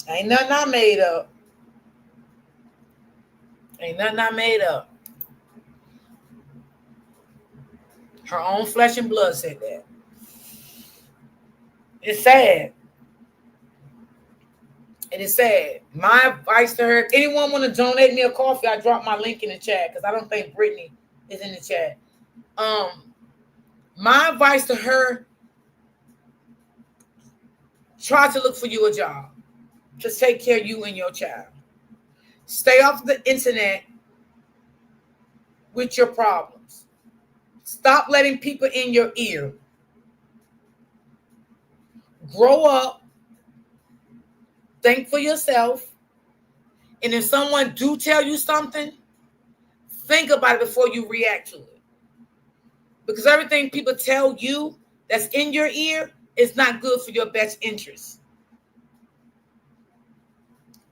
Ain't nothing I made up. Ain't nothing I made up. Her own flesh and blood said that. It's sad. It is sad. My advice to her, if anyone want to donate me a coffee, I drop my link in the chat because I don't think Brittany is in the chat. My advice to her, try to look for you a job to take care of you and your child. Stay off the internet with your problems. Stop letting people in your ear. Grow up. Think for yourself. And if someone do tell you something, think about it before you react to it. Because everything people tell you that's in your ear is not good for your best interest.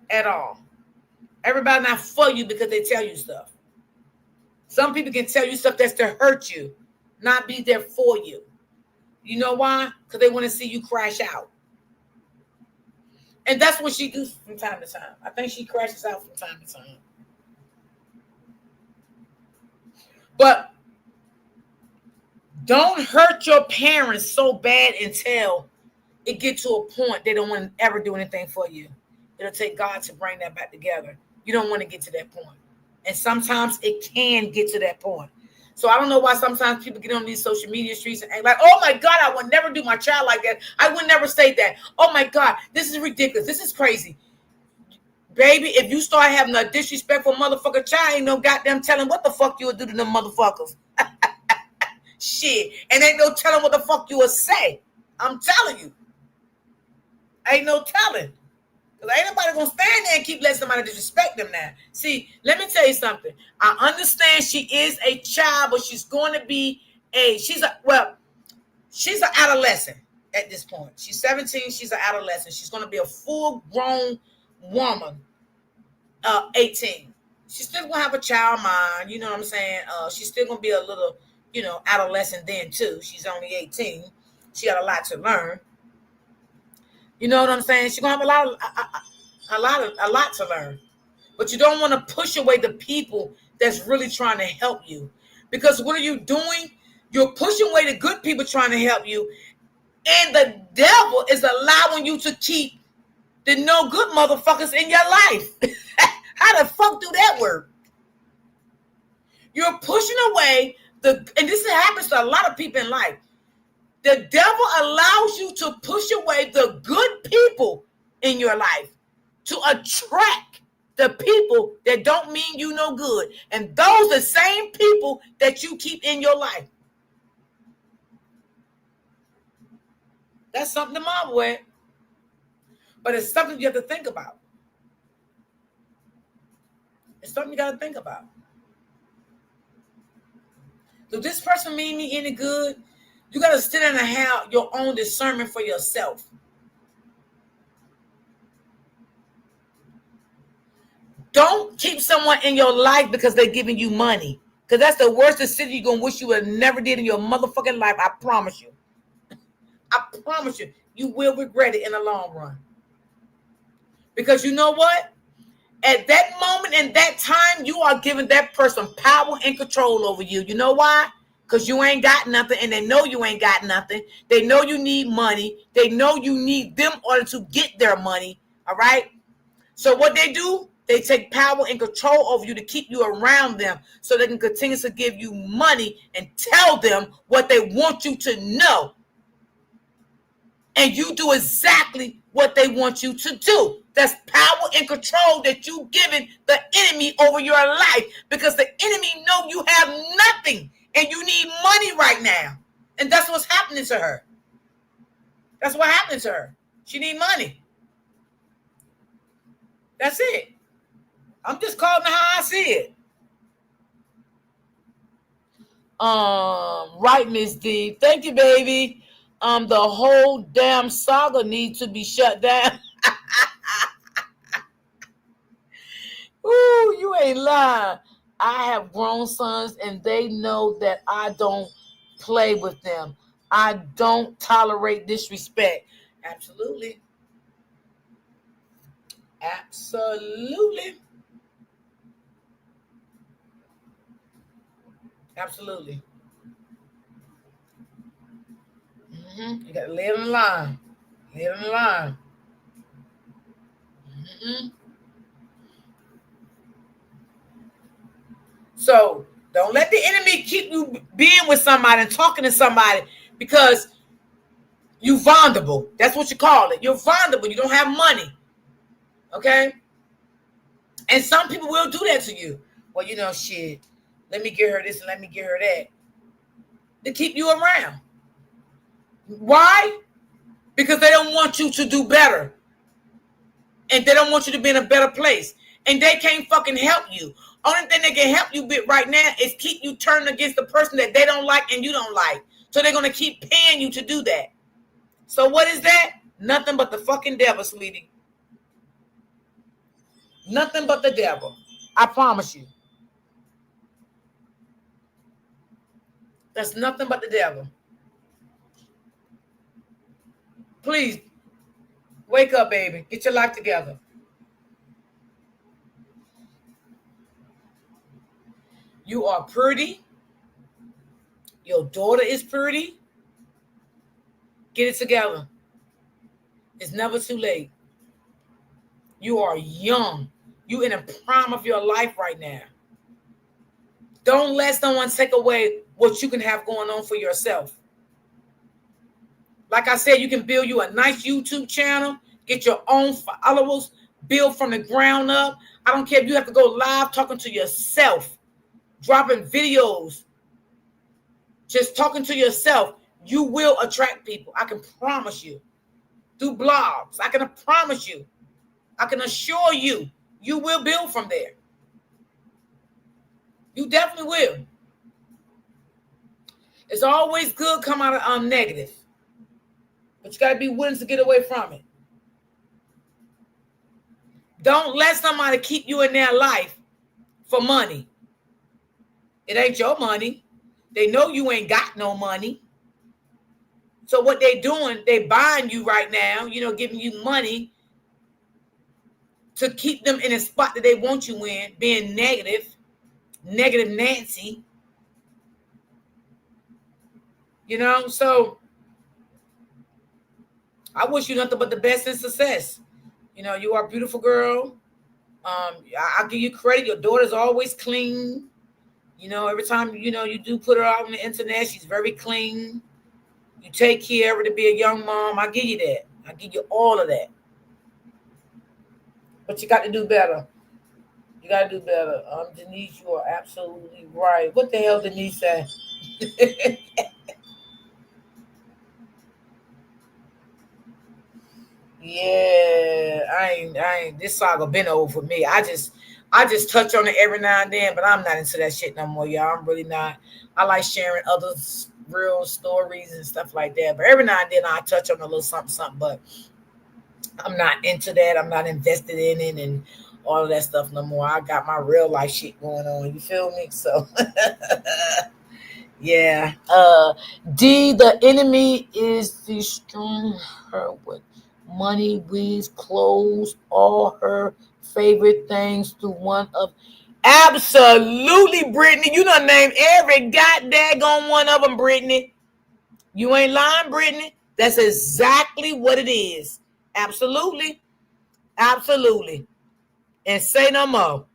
At all. Everybody not for you because they tell you stuff. Some people can tell you stuff that's to hurt you, not be there for you. You know why? Because they want to see you crash out. And that's what she does from time to time. I think she crashes out from time to time. But don't hurt your parents so bad until it gets to a point they don't want to ever do anything for you. It'll take God to bring that back together. You don't want to get to that point. And sometimes it can get to that point. So I don't know why sometimes people get on these social media streets and act like, oh my God, I would never do my child like that. I would never say that. Oh my God, this is ridiculous. This is crazy. Baby, if you start having a disrespectful motherfucker child, ain't no goddamn telling what the fuck you would do to them motherfuckers. Shit. And ain't no telling what the fuck you would say. I'm telling you. Ain't no telling. Because ain't nobody going to stand there and keep letting somebody disrespect them now. See, let me tell you something. I understand she is a child, but she's going to be she's an adolescent at this point. She's 17. She's an adolescent. She's going to be a full-grown woman, 18. She's still going to have a child mind. You know what I'm saying? She's still going to be a little, adolescent then, too. She's only 18. She got a lot to learn. You know what I'm saying? She's gonna have a lot to learn. But you don't want to push away the people that's really trying to help you. Because what are you doing? You're pushing away the good people trying to help you. And the devil is allowing you to keep the no good motherfuckers in your life. How the fuck do that work? You're pushing away and this happens to a lot of people in life. The devil allows you to push away the good people in your life to attract the people that don't mean you no good. And those are the same people that you keep in your life. That's something to marvel at. But it's something you have to think about. It's something you got to think about. Does this person mean me any good? You got to sit down and have your own discernment for yourself. Don't keep someone in your life because they're giving you money. Because that's the worst decision you're going to wish you would have never did in your motherfucking life. I promise you. I promise you. You will regret it in the long run. Because you know what? At that moment and that time, you are giving that person power and control over you. You know why? Because you ain't got nothing, and they know you ain't got nothing. They know you need money. They know you need them in order to get their money. All right? So what they do, they take power and control over you to keep you around them so they can continue to give you money and tell them what they want you to know. And you do exactly what they want you to do. That's power and control that you giving the enemy over your life, because the enemy know you have nothing and you need money right now. And that's what's happening to her. That's what happened to her. She need money. That's it. I'm just calling it how I see it. Right, Miss D. Thank you, baby. The whole damn saga needs to be shut down. Ooh, you ain't lying. I have grown sons and they know that I don't play with them. I don't tolerate disrespect. Absolutely. Absolutely. Absolutely. You got to live in the line. Live in the line. hmm So don't let the enemy keep you being with somebody and talking to somebody because you vulnerable. That's what you call it. You're vulnerable. You don't have money. Okay? And some people will do that to you. Well, shit. Let me get her this and let me get her that. To keep you around. Why? Because they don't want you to do better. And they don't want you to be in a better place. And they can't fucking help you. Only thing they can help you with right now is keep you turned against the person that they don't like and you don't like. So they're going to keep paying you to do that. So what is that? Nothing but the fucking devil, sweetie. Nothing but the devil. I promise you. That's nothing but the devil. Please, wake up, baby. Get your life together. You are pretty. Your daughter is pretty. Get it together. It's never too late. You are young. You in the prime of your life right now. Don't let someone take away what you can have going on for yourself. Like I said, you can build you a nice YouTube channel, get your own followers, build from the ground up. I don't care if you have to go live talking to yourself, dropping videos, just talking to yourself. You will attract people. I can promise you. Through blogs, I can promise you. I can assure you, you will build from there. You definitely will. It's always good come out of negative. But you got to be willing to get away from it. Don't let somebody keep you in their life for money. It ain't your money. They know you ain't got no money. So what they doing, they buying you right now, giving you money to keep them in a spot that they want you in, being negative Nancy. So I wish you nothing but the best and success. You are a beautiful girl. I'll give you credit. Your daughter's always clean. Every time, you do put her out on the internet, she's very clean. You take care of her to be a young mom. I give you that. I give you all of that. But you got to do better. You got to do better. Denise, you are absolutely right. What the hell Denise said? Yeah, I ain't. This saga been over for me. I just touch on it every now and then, but I'm not into that shit no more, y'all. I'm really not. I like sharing others' real stories and stuff like that. But every now and then I touch on a little something, something. But I'm not into that. I'm not invested in it and all of that stuff no more. I got my real life shit going on. You feel me? So yeah. D, the enemy is destroying her with money, wigs, clothes, all her favorite things to one of. Absolutely, Brittany. You done named every goddamn one of them, Brittany. You ain't lying, Brittany. That's exactly what it is. Absolutely. Absolutely. And say no more.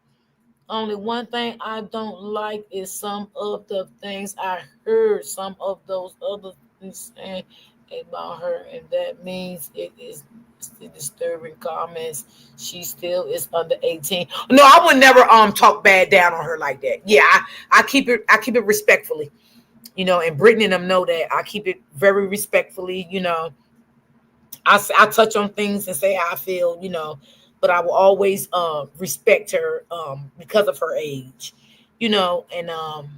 Only one thing I don't like is some of the things I heard some of those other things saying about her, and that means it is disturbing comments. She still is under 18. No, I would never talk bad down on her like that. Yeah, I keep it respectfully. And Brittany and them know that. I keep it very respectfully, I touch on things and say how I feel, but I will always respect her because of her age, and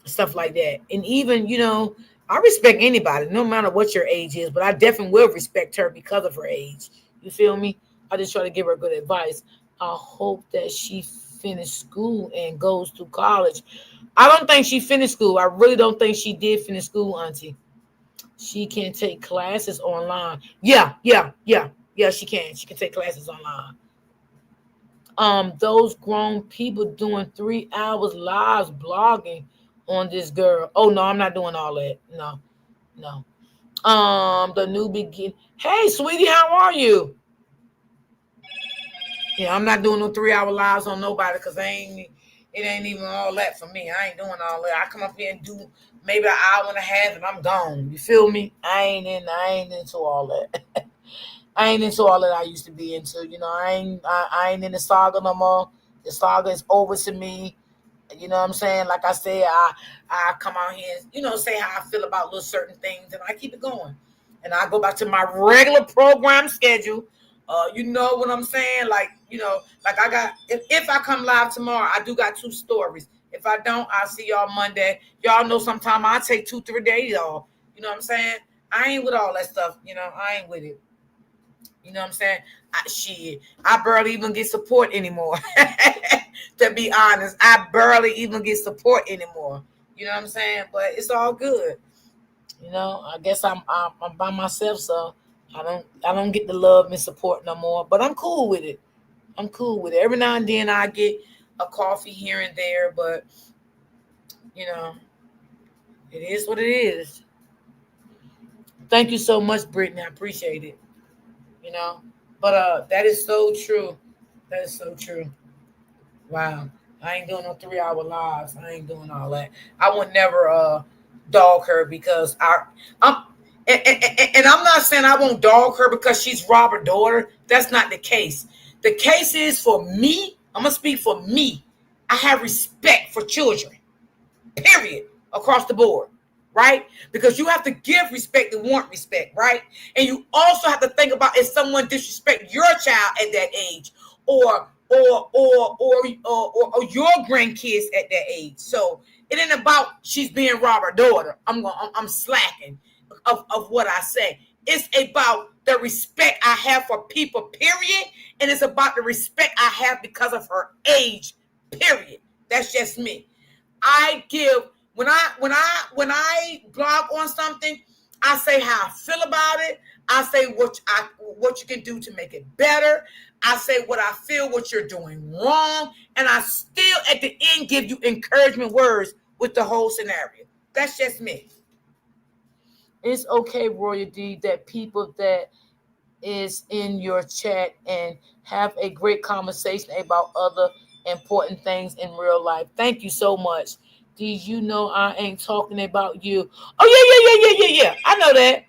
stuff like that. And even, I respect anybody, no matter what your age is, but I definitely will respect her because of her age. You feel me? I just try to give her good advice. I hope that she finished school and goes to college. I don't think she finished school. I really don't think she did finish school, Auntie. She can take classes online. Yeah. She can. She can take classes online. Those grown people doing 3 hours lives blogging on this girl. Oh no, I'm not doing all that. No, no. The new begin. Hey, sweetie, how are you? Yeah, I'm not doing no 3 hour lives on nobody because it ain't even all that for me. I ain't doing all that. I come up here and do maybe an hour and a half and I'm gone. You feel me? I ain't into all that. I ain't into all that I used to be into. I ain't in the saga no more. The saga is over to me. You know what I'm saying? Like I said, I come out here and, say how I feel about little certain things and I keep it going. And I go back to my regular program schedule. You know what I'm saying? Like I got, if I come live tomorrow, I do got 2 stories. If I don't, I'll see y'all Monday. Y'all know sometime I take 2-3 days off. You know what I'm saying? I ain't with all that stuff. I ain't with it. You know what I'm saying? I barely even get support anymore. To be honest, I barely even get support anymore. You know what I'm saying? But it's all good. I guess I'm by myself, so I don't get the love and support no more. But I'm cool with it. I'm cool with it. Every now and then I get a coffee here and there, but you know, it is what it is. Thank you so much, Brittany. I appreciate it. You know, but that is so true. That is so true. Wow. I ain't doing no 3 hour lives. I ain't doing all that. I would never dog her because I'm and I'm not saying I won't dog her because she's Robert's daughter. That's not the case. The case is for me, I'm gonna speak for me. I have respect for children. Period. Across the board. Right? Because you have to give respect to want respect, right? And you also have to think about if someone disrespect your child at that age, or your grandkids at that age. So it ain't about she's being Robert's daughter. I'm slacking of what I say. It's about the respect I have for people, period. And it's about the respect I have because of her age, period. That's just me. I give when I blog on something, I say how I feel about it. I say what you can do to make it better. I say what I feel what you're doing wrong, and I still at the end give you encouragement words with the whole scenario. That's just me. It's okay, Royalty, that people that is in your chat and have a great conversation about other important things in real life. Thank you so much. Did you know I ain't talking about you? Oh yeah. I know that.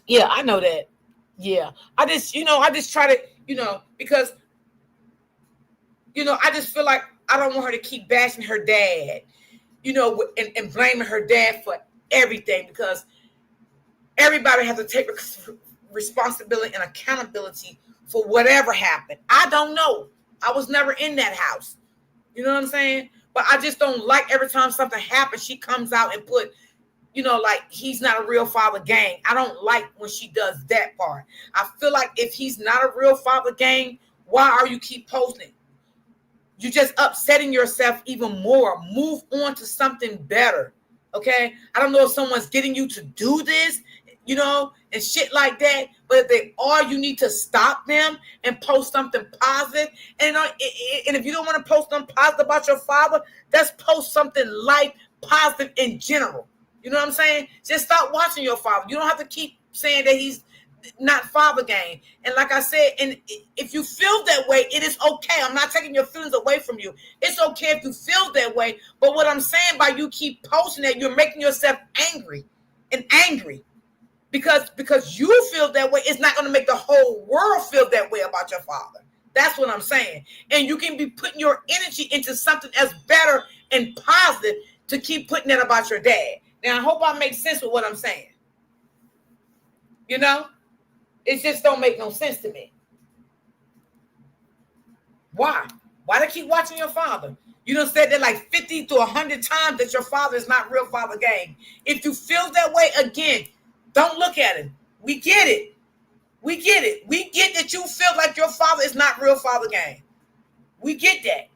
Yeah, I know that. Yeah. I just try to, because I just feel like I don't want her to keep bashing her dad, and blaming her dad for everything because everybody has to take responsibility and accountability for whatever happened. I don't know. I was never in that house. You know what I'm saying? But I just don't like every time something happens, she comes out and put, like he's not a real father gang. I don't like when she does that part. I feel like if he's not a real father gang, why are you keep posting? You're just upsetting yourself even more. Move on to something better. Okay? I don't know if someone's getting you to do this, and shit like that. But if they are, you need to stop them and post something positive. And if you don't want to post something positive about your father, let's post something light, positive in general. You know what I'm saying? Just stop watching your father. You don't have to keep saying that he's not father game. And like I said, and if you feel that way, it is okay. I'm not taking your feelings away from you. It's okay if you feel that way. But what I'm saying by you keep posting that, you're making yourself angry and angry. Because you feel that way, it's not going to make the whole world feel that way about your father. That's what I'm saying. And you can be putting your energy into something else better and positive to keep putting that about your dad. Now, I hope I make sense with what I'm saying. It just don't make no sense to me. Why? Why do you keep watching your father? You done said that like 50 to 100 times that your father is not real father gang. If you feel that way, again, don't look at him. We get it. We get it. We get that you feel like your father is not real father gang. We get that.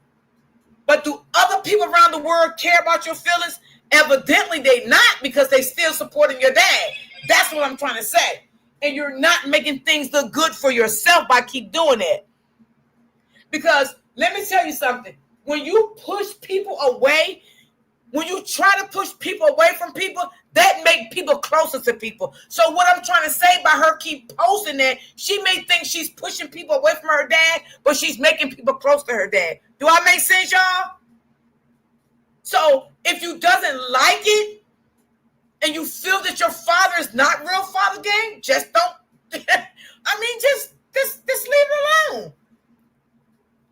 But do other people around the world care about your feelings? Evidently they not, because they still supporting your dad. That's what I'm trying to say. And you're not making things look good for yourself by keep doing it. Because let me tell you something. When you push people away, when you try to push people away from people, that make people closer to people. So what I'm trying to say by her keep posting that, she may think she's pushing people away from her dad, but she's making people close to her dad. Do I make sense, y'all? So if you doesn't like it and you feel that your father is not real father game, just don't. I mean, just leave it alone.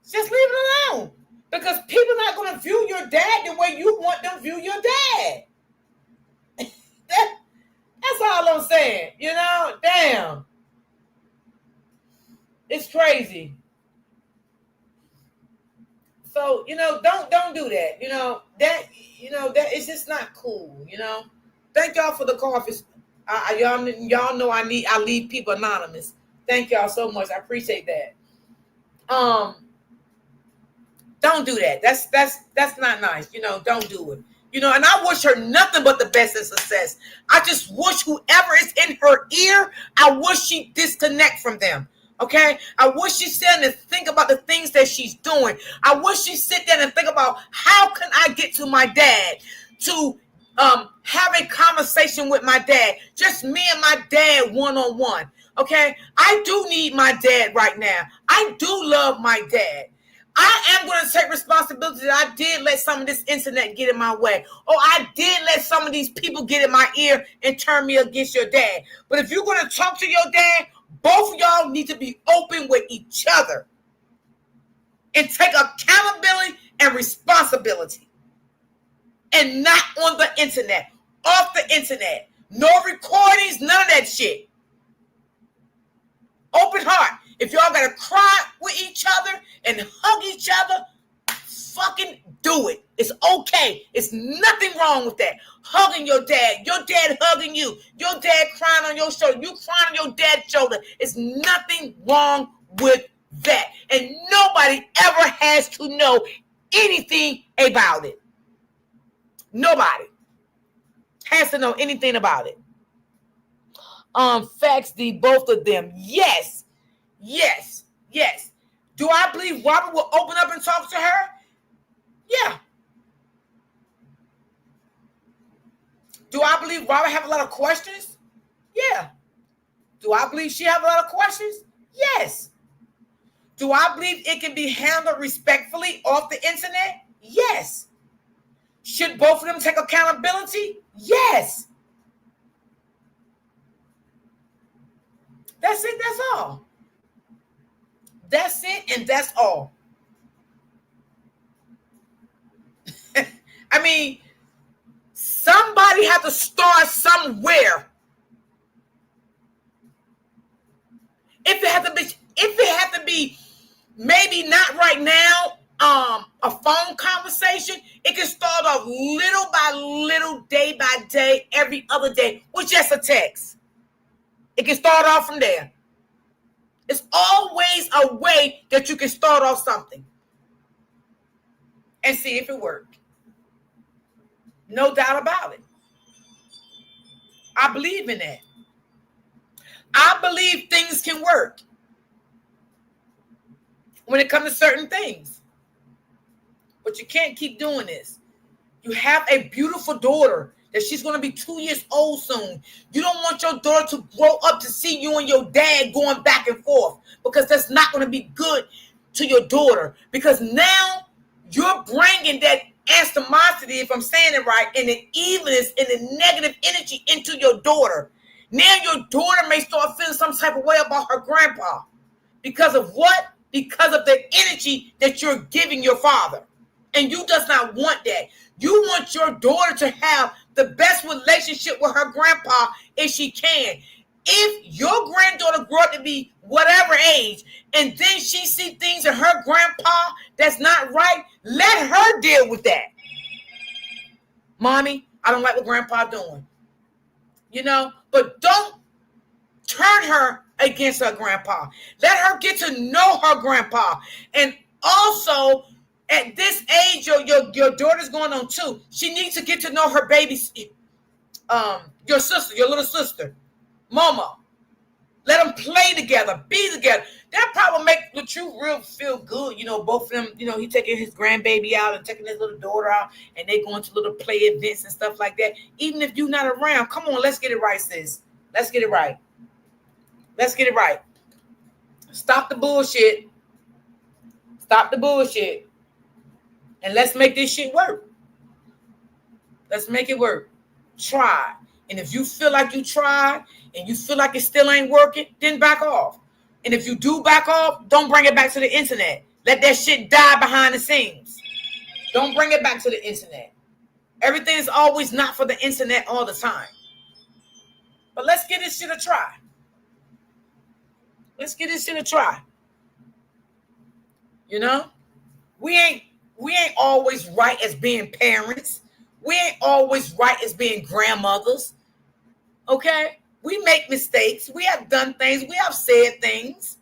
Just leave it alone. Because people are not going to view your dad the way you want them to view your dad. That's all I'm saying. You know, damn. It's crazy. So, don't do that. That it's just not cool. Thank y'all for the coffee. Y'all know I leave people anonymous. Thank y'all so much. I appreciate that. Don't do that. That's not nice. Don't do it. And I wish her nothing but the best and success. I just wish whoever is in her ear, I wish she disconnect from them. Okay? I wish she sit and think about the things that she's doing. I wish she sit there and think about, how can I get to my dad to have a conversation with my dad, just me and my dad one-on-one. Okay? I do need my dad right now. I do love my dad. I am going to take responsibility that I did let some of this internet get in my way. Or I did let some of these people get in my ear and turn me against your dad. But if you're going to talk to your dad, both of y'all need to be open with each other and take accountability and responsibility. And not on the internet, off the internet. No recordings, none of that shit. Open heart. If y'all gotta cry with each other and hug each other, fucking do it. It's okay. It's nothing wrong with that. Hugging your dad hugging you, your dad crying on your shoulder, you crying on your dad's shoulder. It's nothing wrong with that. And nobody ever has to know anything about it. Nobody has to know anything about it. Facts, both of them. Yes. Do I believe Robert will open up and talk to her? Yeah. Do I believe Robert have a lot of questions? Yeah. Do I believe she have a lot of questions? Yes. Do I believe it can be handled respectfully off the internet? Yes. Should both of them take accountability? Yes. That's it. That's all. That's it, and that's all. I mean, somebody had to start somewhere. If it had to be, maybe not right now, a phone conversation, it can start off little by little, day by day, every other day, with just a text. It can start off from there. It's always a way that you can start off something and see if it works. No doubt about it. I believe in that. I believe things can work when it comes to certain things. But you can't keep doing this. You have a beautiful daughter that she's going to be 2 years old soon. You don't want your daughter to grow up to see you and your dad going back and forth, because that's not going to be good to your daughter. Because now you're bringing that animosity, if I'm saying it right, and the evilness and the negative energy into your daughter. Now your daughter may start feeling some type of way about her grandpa. Because of what? Because of the energy that you're giving your father. And you does not want that. You want your daughter to have the best relationship with her grandpa if she can. If your granddaughter grew up to be whatever age, and then she see things in her grandpa that's not right, let her deal with that. Mommy, I don't like what grandpa doing. But don't turn her against her grandpa. Let her get to know her grandpa. And also, At this age, your daughter's going on 2. She needs to get to know her baby's your sister, your little sister, mama. Let them play together, be together. That probably make the truth real feel good. Both of them, he taking his grandbaby out and taking his little daughter out, and they going to little play events and stuff like that. Even if you're not around, come on, let's get it right, sis. Let's get it right. Let's get it right. Stop the bullshit. Stop the bullshit. And let's make this shit work. Let's make it work. Try. And if you feel like you tried and you feel like it still ain't working, then back off. And if you do back off, don't bring it back to the internet. Let that shit die behind the scenes. Don't bring it back to the internet. Everything is always not for the internet all the time. But let's give this shit a try. Let's give this shit a try. We ain't always right as being parents. We ain't always right as being grandmothers. Okay? We make mistakes. We have done things. We have said things.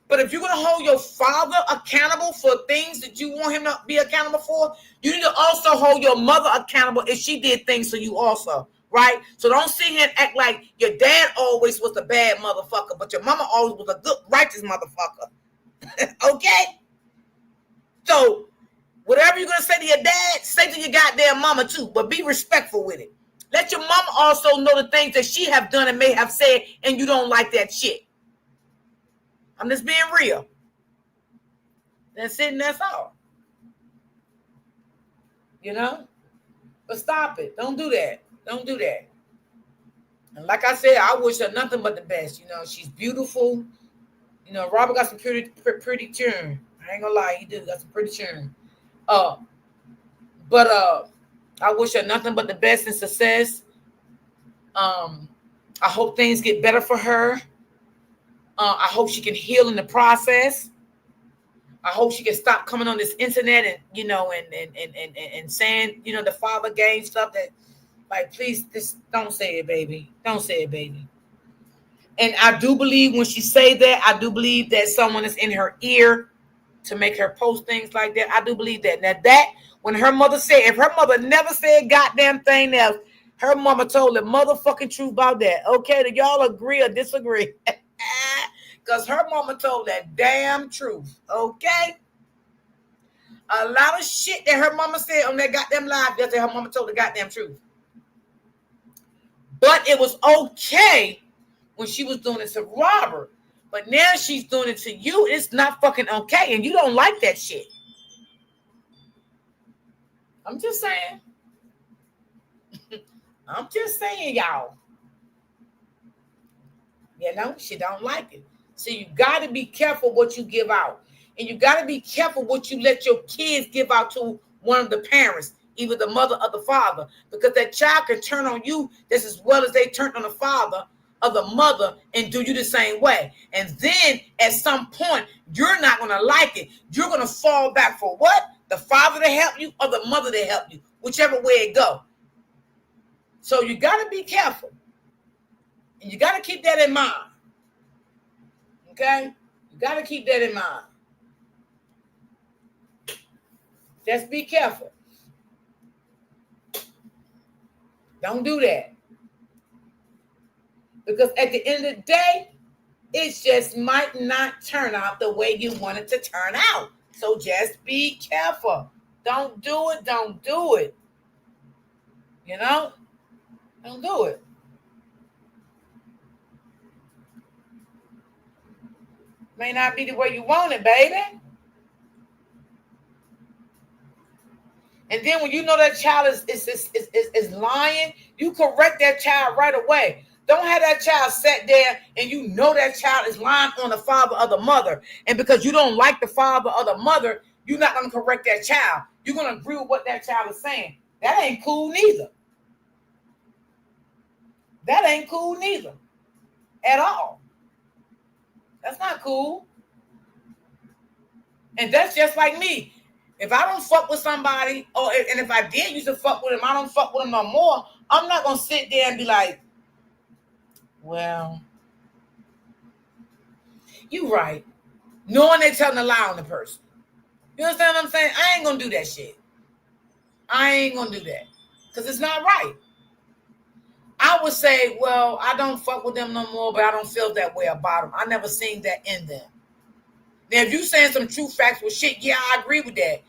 But if you're going to hold your father accountable for things that you want him to be accountable for, you need to also hold your mother accountable if she did things to you also. Right? So don't sit here and act like your dad always was a bad motherfucker, but your mama always was a good, righteous motherfucker. Okay? So whatever you're going to say to your dad, say to your goddamn mama too, but be respectful with it. Let your mama also know the things that she have done and may have said, and you don't like that shit. I'm just being real. That's it, and that's all. But stop it. Don't do that. Don't do that. And like I said, I wish her nothing but the best. She's beautiful. Robert got some pretty children. I ain't gonna lie, he do got some pretty children. But I wish her nothing but the best and success. I hope things get better for her. I hope she can heal in the process. I hope she can stop coming on this internet and saying, the father game stuff that, like, please just don't say it, baby. Don't say it, baby. And I do believe when she say that, I do believe that someone is in her ear to make her post things like that. I do believe that. Now that, when her mother said, if her mother never said goddamn thing else, her mama told the motherfucking truth about that. Okay, do y'all agree or disagree? Because her mama told that damn truth. Okay? A lot of shit that her mama said on that goddamn live, that's that her mama told the goddamn truth. But it was okay when she was doing it to Robert. But now she's doing it to you. It's not fucking okay. And you don't like that shit. I'm just saying. I'm just saying, y'all. She don't like it. So you got to be careful what you give out. And you got to be careful what you let your kids give out to one of the parents, either the mother or the father. Because that child can turn on you just as well as they turned on the father or the mother and do you the same way. And then at some point, you're not going to like it. You're going to fall back for what? The father to help you or the mother to help you, whichever way it go. So you got to be careful. And you got to keep that in mind. Okay? You got to keep that in mind. Just be careful. Don't do that. Because at the end of the day, it just might not turn out the way you want it to turn out. So just be careful. Don't do it. Don't do it. Don't do it. May not be the way you want it, baby. And then when you know that child is lying, you correct that child right away. Don't have that child sat there and you know that child is lying on the father or the mother. And because you don't like the father or the mother, you're not going to correct that child. You're going to agree with what that child is saying. That ain't cool neither. That ain't cool neither. At all. That's not cool. And that's just like me. If I don't fuck with somebody, and if I did used to fuck with him, I don't fuck with him no more, I'm not going to sit there and be like, well, you right. Knowing they're telling a lie on the person. You understand what I'm saying? I ain't gonna do that shit. I ain't gonna do that because it's not right. I would say, well, I don't fuck with them no more, but I don't feel that way about them. I never seen that in them. Now, if you saying some true facts with shit, yeah, I agree with that.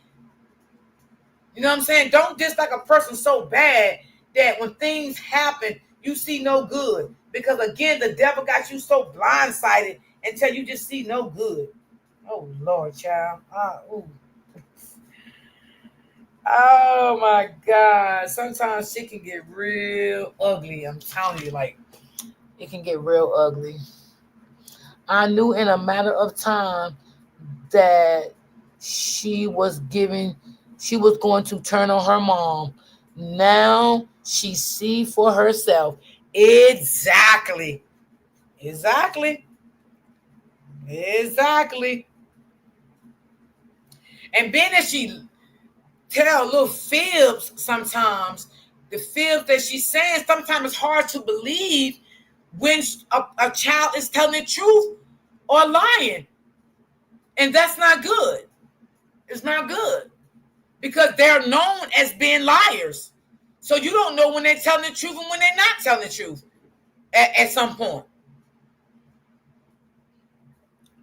You know what I'm saying? Don't dislike a person so bad that when things happen, you see no good. Because again, the devil got you so blindsided until you just see no good. Oh Lord, child. Ooh. Oh my God. Sometimes shit can get real ugly. I'm telling you, like, it can get real ugly. I knew in a matter of time that she was giving, she was going to turn on her mom. Now she see for herself. Exactly. Exactly. Exactly. And being that she tell little fibs sometimes, the fibs that she's saying, sometimes it's hard to believe when a child is telling the truth or lying. And that's not good. It's not good. Because they're known as being liars. So you don't know when they're telling the truth and when they're not telling the truth at some point.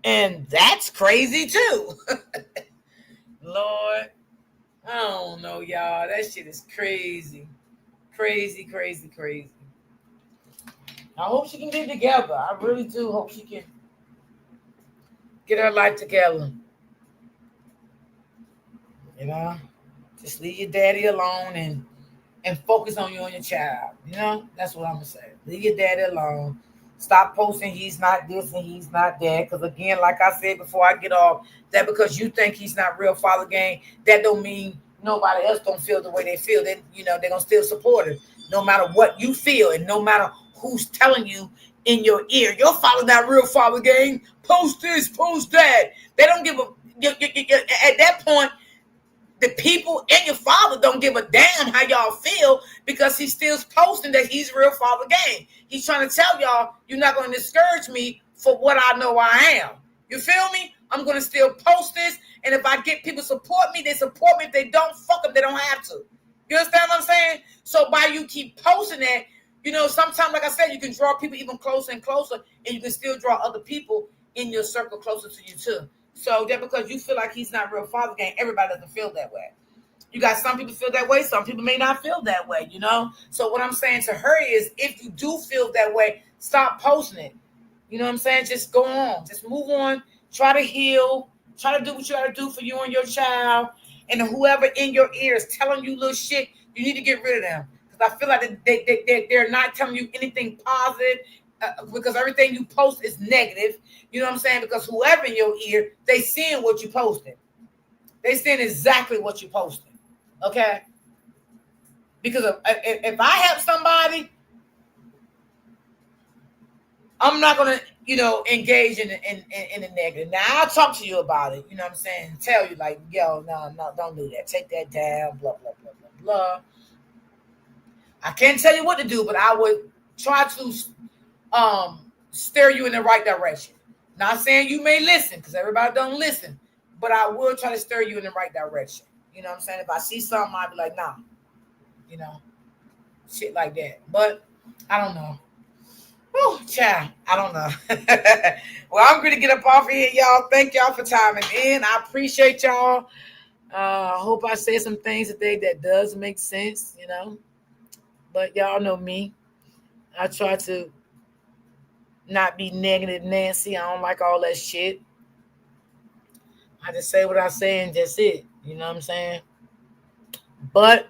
And that's crazy too. Lord, I don't know, y'all. That shit is crazy. Crazy, crazy, crazy. I hope she can get it together. I really do hope she can get her life together. You know? Just leave your daddy alone and focus on you and your child. You know, that's what I'm gonna say. Leave your daddy alone. Stop posting he's not this and he's not that. Because again, like I said before I get off, that because you think he's not real father game, that don't mean nobody else don't feel the way they feel. Then they're gonna still support him, no matter what you feel, and no matter who's telling you in your ear, your father not real father game. Post this, post that. They don't give a. At that point, the people and your father don't give a damn how y'all feel because he's still posting that he's real father game. He's trying to tell y'all, you're not going to discourage me for what I know I am. You feel me? I'm going to still post this. And if I get people support me, they support me. If they don't, fuck them. They don't have to. You understand what I'm saying? So by you keep posting that, sometimes, like I said, you can draw people even closer and closer, and you can still draw other people in your circle closer to you too. So just because you feel like he's not real father game, everybody doesn't feel that way. You got some people feel that way, some people may not feel that way, So what I'm saying to her is, if you do feel that way, stop posting it. You know what I'm saying? Just go on. Just move on. Try to heal. Try to do what you got to do for you and your child. And whoever in your ear is telling you little shit, you need to get rid of them. Because I feel like they're not telling you anything positive. Because everything you post is negative. You know what I'm saying? Because whoever in your ear, they seeing what you posted. They seeing exactly what you posted. Okay? Because if I help somebody, I'm not gonna, engage in the negative. Now I'll talk to you about it. You know what I'm saying? Tell you like, yo, no, don't do that. Take that down. Blah blah blah blah blah. I can't tell you what to do, but I would try to steer you in the right direction. Not saying you may listen, because everybody don't listen, but I will try to steer you in the right direction. You know what I'm saying? If I see something, I'll be like, nah, shit like that. But I don't know. Oh, child, I don't know. Well, I'm going to get up off of here, y'all. Thank y'all for timing in. I appreciate y'all. I hope I said some things today that does make sense, But y'all know me. I try to not be negative Nancy. I don't like all that shit. I just say what I say and that's it. You know what I'm saying? But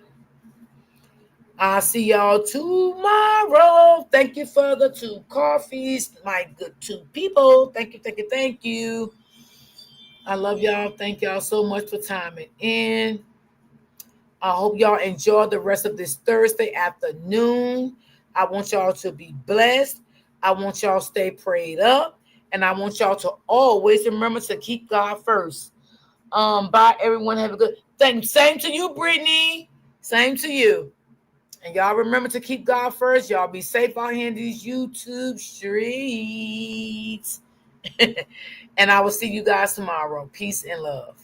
I'll see y'all tomorrow. Thank you for the 2 coffees, my good 2 people. Thank you, thank you, thank you. I love y'all. Thank y'all so much for timing in. I hope y'all enjoy the rest of this Thursday afternoon. I want y'all to be blessed. I want y'all to stay prayed up. And I want y'all to always remember to keep God first. Bye, everyone. Have a good thing. Same to you, Brittany. Same to you. And y'all remember to keep God first. Y'all be safe out here in these YouTube streets. And I will see you guys tomorrow. Peace and love.